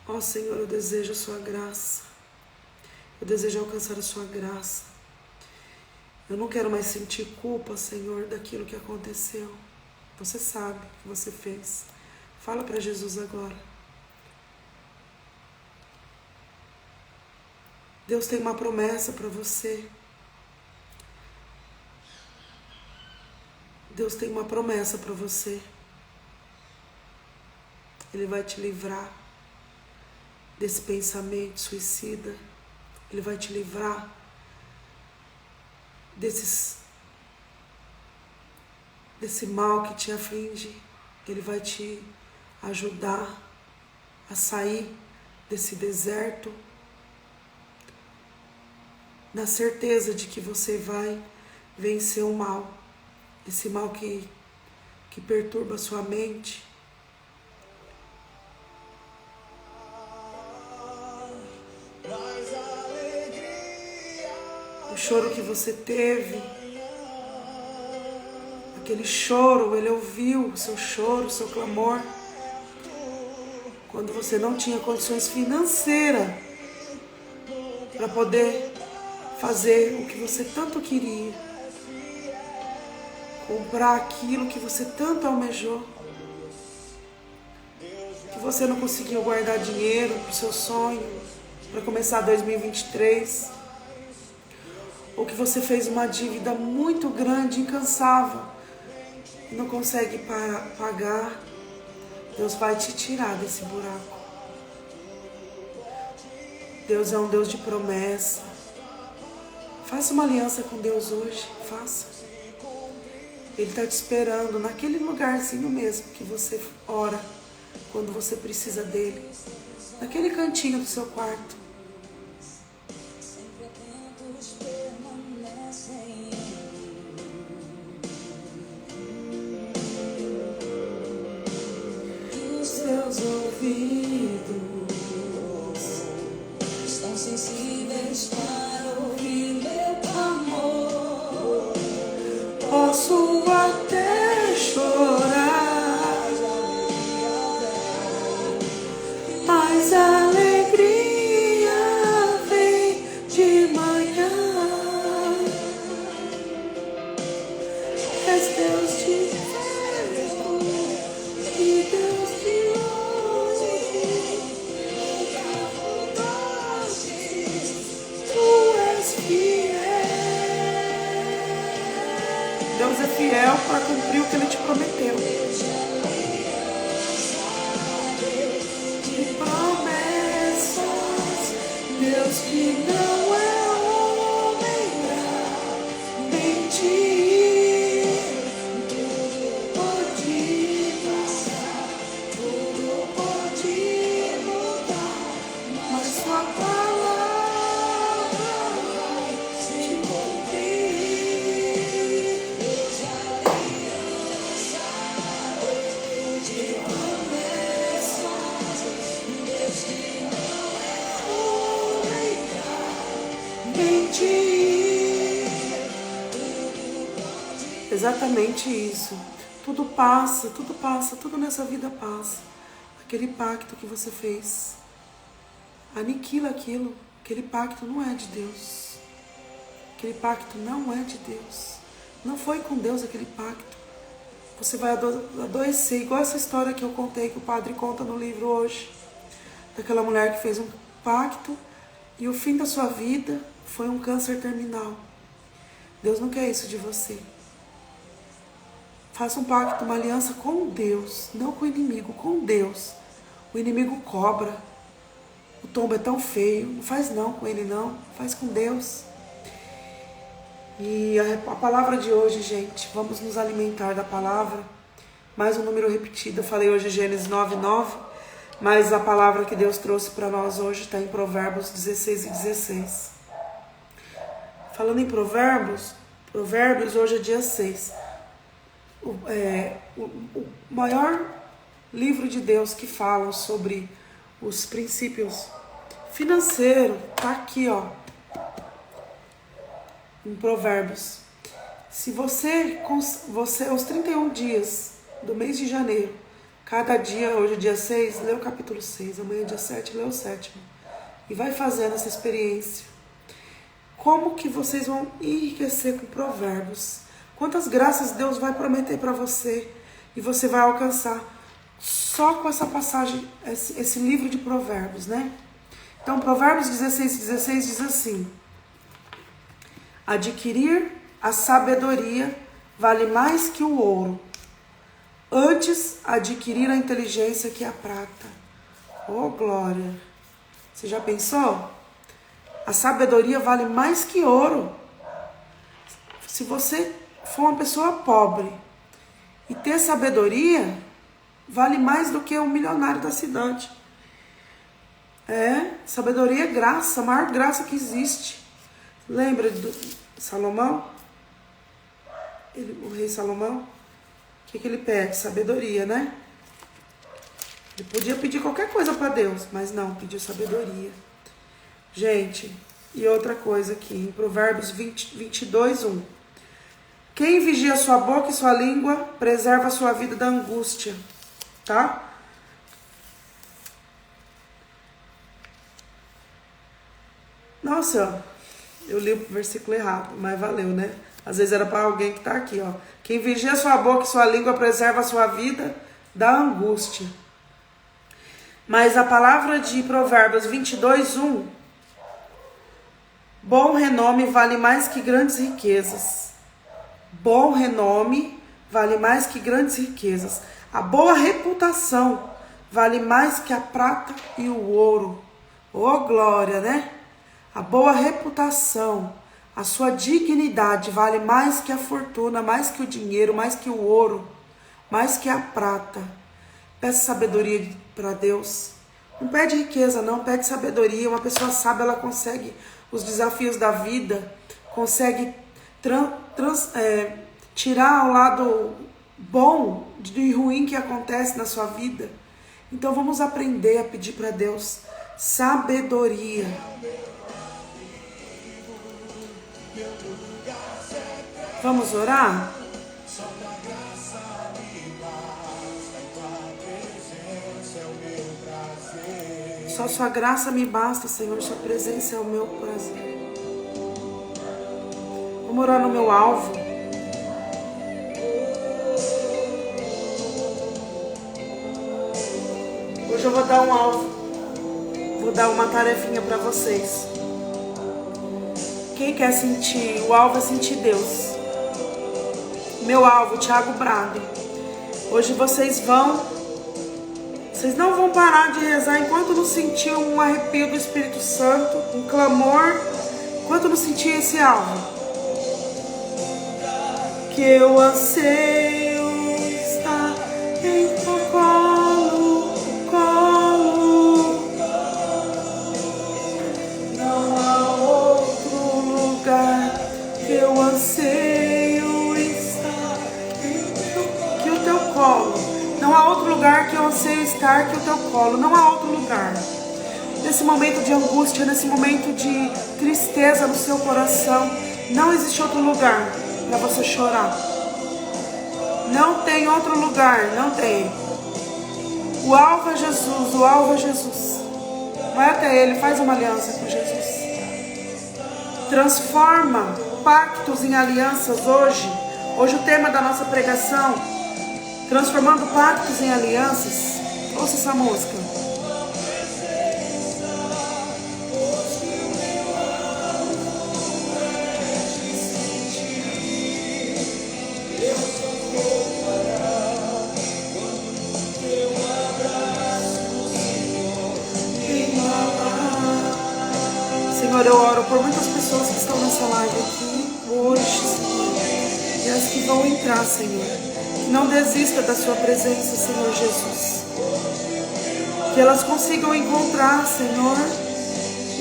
Ó Senhor, eu desejo a sua graça. Eu desejo alcançar a sua graça. Eu não quero mais sentir culpa, Senhor, daquilo que aconteceu. Você sabe o que você fez. Fala para Jesus agora. Deus tem uma promessa para você. Deus tem uma promessa para você. Ele vai te livrar desse pensamento suicida. Ele vai te livrar desse mal que te aflige. Ele vai te ajudar a sair desse deserto, na certeza de que você vai vencer o mal, esse mal que perturba a sua mente. O choro que você teve, aquele choro, ele ouviu o seu choro, o seu clamor, quando você não tinha condições financeiras para poder fazer o que você tanto queria, comprar aquilo que você tanto almejou, que você não conseguiu guardar dinheiro para o seu sonho, para começar 2023, ou que você fez uma dívida muito grande, incansável, e não consegue pagar. Deus vai te tirar desse buraco. Deus é um Deus de promessa. Faça uma aliança com Deus hoje, faça. Ele está te esperando naquele lugarzinho mesmo que você ora quando você precisa dele, naquele cantinho do seu quarto. Os seus ouvidos estão sensíveis para ouvir meu amor. Posso até chorar, mas a alegria vem de manhã. És Deus de verbo e Deus de hoje. Tu és fiel. Deus é fiel para cumprir o que Ele te prometeu. De promessas, Deus que não é homem pra mentir. Tudo pode passar, tudo pode mudar, mas Exatamente isso. Tudo passa, tudo nessa vida passa. Aquele pacto que você fez, aniquila aquilo. Aquele pacto não é de Deus. Aquele pacto não é de Deus. Não foi com Deus aquele pacto. Você vai adoecer, igual essa história que eu contei, que o padre conta no livro hoje. Daquela mulher que fez um pacto e o fim da sua vida foi um câncer terminal. Deus não quer isso de você. Faça um pacto, uma aliança com Deus, não com o inimigo, com Deus. O inimigo cobra. O tombo é tão feio. Não faz não com ele não, faz com Deus. E a palavra de hoje, gente, vamos nos alimentar da palavra. Mais um número repetido, eu falei hoje Gênesis 9:9, mas a palavra que Deus trouxe para nós hoje está em Provérbios 16:16. Falando em Provérbios hoje é dia 6. O maior livro de Deus que fala sobre os princípios financeiros, tá aqui, ó, em Provérbios. Se você os 31 dias do mês de janeiro, cada dia, hoje é dia 6, lê o capítulo 6, amanhã é dia 7, lê o 7. E vai fazendo essa experiência. Como que vocês vão enriquecer com Provérbios? Quantas graças Deus vai prometer para você e você vai alcançar só com essa passagem, esse livro de Provérbios, né? Então, Provérbios 16:16 diz assim: adquirir a sabedoria vale mais que o ouro. Antes, adquirir a inteligência que a prata. Oh, glória! Você já pensou? A sabedoria vale mais que ouro. Se você for uma pessoa pobre e ter sabedoria, vale mais do que o milionário da cidade. Sabedoria é graça, a maior graça que existe. Lembra do Salomão? O rei Salomão? O que ele pede? Sabedoria, né? Ele podia pedir qualquer coisa para Deus, mas não, pediu sabedoria. Gente, e outra coisa aqui, em Provérbios 22:1. Quem vigia sua boca e sua língua, preserva a sua vida da angústia. Tá? Nossa, eu li o versículo errado, mas valeu, né? Às vezes era para alguém que tá aqui, ó. Quem vigia sua boca e sua língua, preserva a sua vida da angústia. Mas a palavra de Provérbios 22:1. Bom renome vale mais que grandes riquezas. Bom renome vale mais que grandes riquezas. A boa reputação vale mais que a prata e o ouro. Oh, glória, né? A boa reputação, a sua dignidade vale mais que a fortuna, mais que o dinheiro, mais que o ouro, mais que a prata. Peça sabedoria para Deus. Não pede riqueza, não, pede sabedoria. Uma pessoa sábia, ela consegue os desafios da vida, consegue tirar o lado bom e ruim que acontece na sua vida. Então vamos aprender a pedir para Deus sabedoria. Vamos orar? Só sua graça me basta, Senhor, sua presença é o meu prazer. Vamos orar no meu alvo. Hoje eu vou dar um alvo. Vou dar uma tarefinha para vocês. Quem quer sentir? O alvo é sentir Deus. Meu alvo, Thiago Brado. Hoje vocês não vão parar de rezar enquanto não sentir um arrepio do Espírito Santo, um clamor, enquanto não sentir esse alvo. Que eu anseio estar em teu colo. Não há outro lugar que eu anseio estar que o teu colo. Não há outro lugar que eu anseio estar que o teu colo. Não há outro lugar. Nesse momento de angústia, nesse momento de tristeza no seu coração, não existe outro lugar para você chorar. Não tem outro lugar, não tem. O alvo é Jesus, o alvo é Jesus. Vai até Ele, faz uma aliança com Jesus. Transforma pactos em alianças hoje. Hoje o tema da nossa pregação, transformando pactos em alianças. Ouça essa música. Senhor, eu oro por muitas pessoas que estão nessa live aqui hoje, Senhor, e as que vão entrar, Senhor. Que não desista da sua presença, Senhor Jesus. Que elas consigam encontrar, Senhor,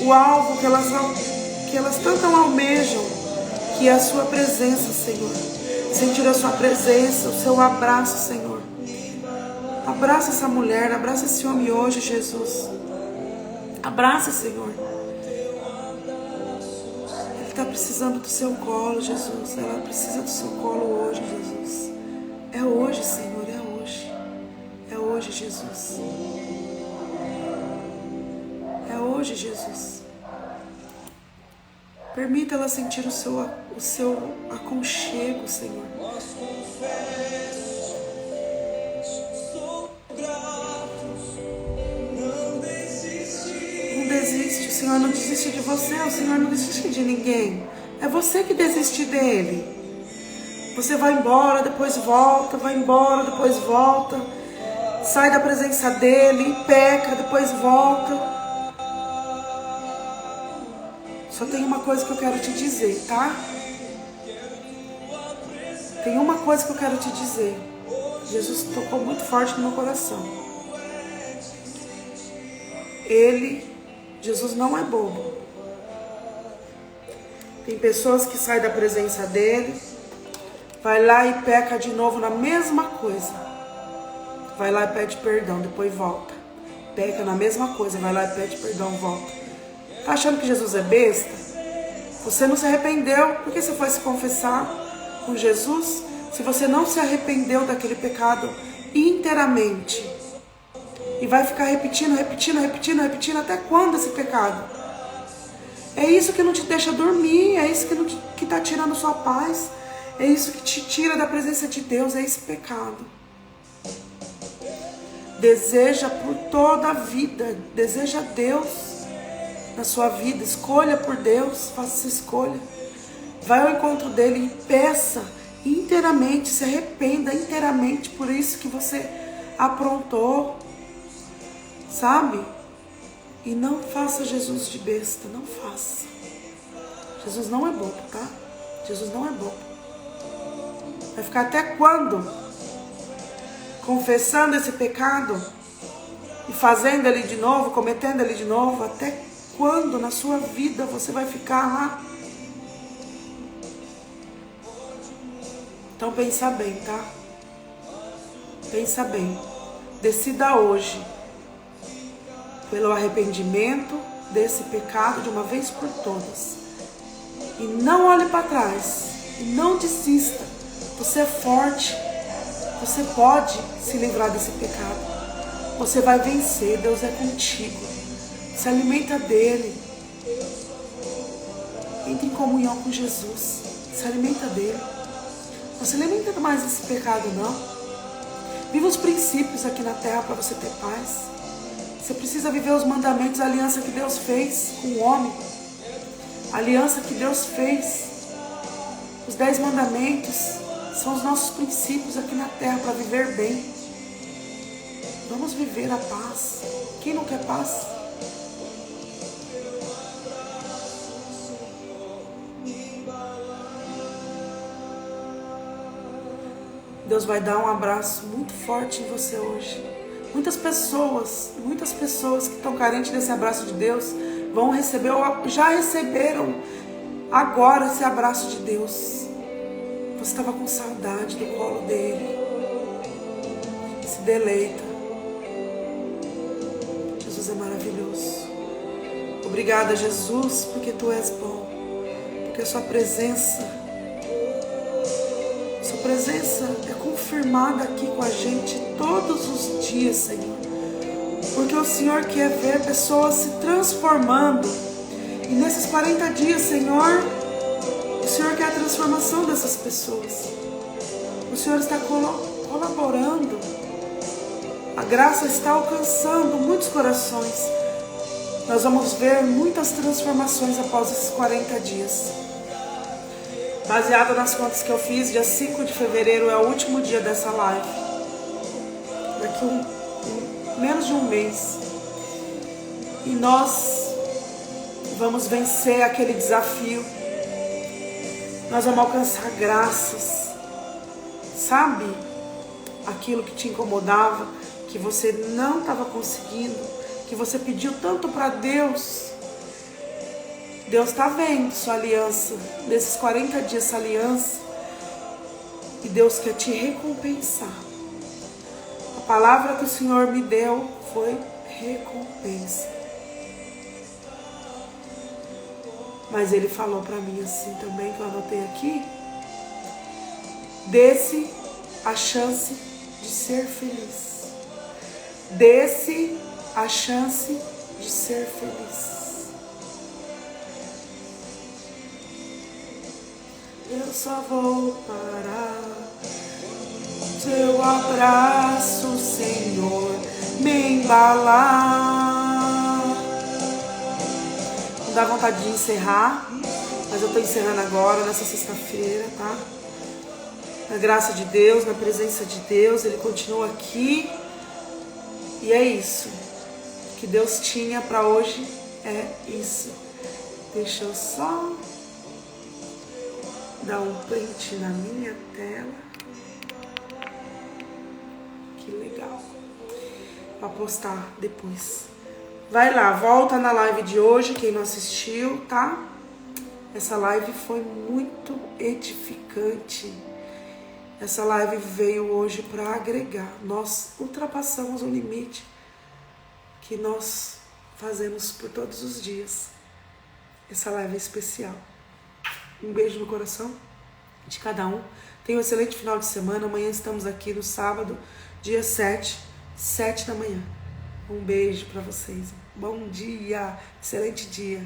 o alvo que elas tanto almejam, que é a sua presença, Senhor. Sentir a sua presença, o seu abraço, Senhor. Abraça essa mulher, abraça esse homem hoje, Jesus. Abraça, Senhor. Ele está precisando do seu colo, Jesus. Ela precisa do seu colo hoje, Jesus. É hoje, Senhor, é hoje. É hoje, Jesus. É hoje, Jesus. Permita ela sentir o seu aconchego, Senhor. Não desiste, o Senhor não desiste de você, o Senhor não desiste de ninguém. É você que desiste dele. Você vai embora, depois volta, vai embora, depois volta. Sai da presença dele, peca, depois volta. Só tem uma coisa que eu quero te dizer, tá? Tem uma coisa que eu quero te dizer. Jesus tocou muito forte no meu coração. Jesus não é bobo. Tem pessoas que saem da presença dele, vai lá e peca de novo na mesma coisa. Vai lá e pede perdão, depois volta. Peca na mesma coisa, vai lá e pede perdão, volta. Tá achando que Jesus é besta? Você não se arrependeu. Por que você foi se confessar com Jesus? Se você não se arrependeu daquele pecado inteiramente. E vai ficar repetindo até quando esse pecado? É isso que não te deixa dormir. É isso que tá tirando sua paz. É isso que te tira da presença de Deus. É esse pecado. Deseja por toda a vida. Deseja Deus na sua vida, escolha por Deus, faça essa escolha. Vai ao encontro dele e peça inteiramente, se arrependa inteiramente por isso que você aprontou, sabe? E não faça Jesus de besta, não faça. Jesus não é bobo, tá? Jesus não é bobo. Vai ficar até quando? Confessando esse pecado e fazendo ele de novo, cometendo ele de novo, até quando na sua vida você vai ficar lá? Então pensa bem, tá? Pensa bem. Decida hoje pelo arrependimento desse pecado de uma vez por todas. E não olhe para trás. E não desista. Você é forte. Você pode se livrar desse pecado. Você vai vencer. Deus é contigo. Se alimenta dele. Entre em comunhão com Jesus. Se alimenta dele. Não se alimenta mais desse pecado, não. Viva os princípios aqui na terra para você ter paz. Você precisa viver os mandamentos, a aliança que Deus fez com o homem. A aliança que Deus fez. Os 10 mandamentos são os nossos princípios aqui na terra para viver bem. Vamos viver a paz. Quem não quer paz? Deus vai dar um abraço muito forte em você hoje. Muitas pessoas que estão carentes desse abraço de Deus vão receber, ou já receberam agora esse abraço de Deus. Você estava com saudade do colo dele. Se deleita. Jesus é maravilhoso. Obrigada, Jesus, porque tu és bom. Porque a sua presença é confirmada aqui com a gente todos os dias, Senhor. Porque o Senhor quer ver pessoas se transformando. E nesses 40 dias, Senhor, o Senhor quer a transformação dessas pessoas. O Senhor está colaborando. A graça está alcançando muitos corações. Nós vamos ver muitas transformações após esses 40 dias. Baseado nas contas que eu fiz, dia 5 de fevereiro é o último dia dessa live. Daqui menos de um mês. E nós vamos vencer aquele desafio. Nós vamos alcançar graças. Sabe? Aquilo que te incomodava, que você não estava conseguindo, que você pediu tanto para Deus. Deus está vendo sua aliança, nesses 40 dias essa aliança. E Deus quer te recompensar. A palavra que o Senhor me deu foi recompensa. Mas Ele falou para mim assim também, que eu anotei aqui. Dê-se a chance de ser feliz. Dê-se a chance de ser feliz. Eu só vou parar. Teu abraço, Senhor, me embalar. Não dá vontade de encerrar, mas eu estou encerrando agora, nessa sexta-feira, tá? Na graça de Deus, na presença de Deus, Ele continua aqui. E é isso. O que Deus tinha para hoje é isso. Deixa eu só dar um print na minha tela. Que legal. Para postar depois. Vai lá, volta na live de hoje, quem não assistiu, tá? Essa live foi muito edificante. Essa live veio hoje para agregar. Nós ultrapassamos o limite que nós fazemos por todos os dias. Essa live é especial. Um beijo no coração de cada um. Tenha um excelente final de semana. Amanhã estamos aqui no sábado, dia 7, 7 da manhã. Um beijo para vocês. Bom dia, excelente dia.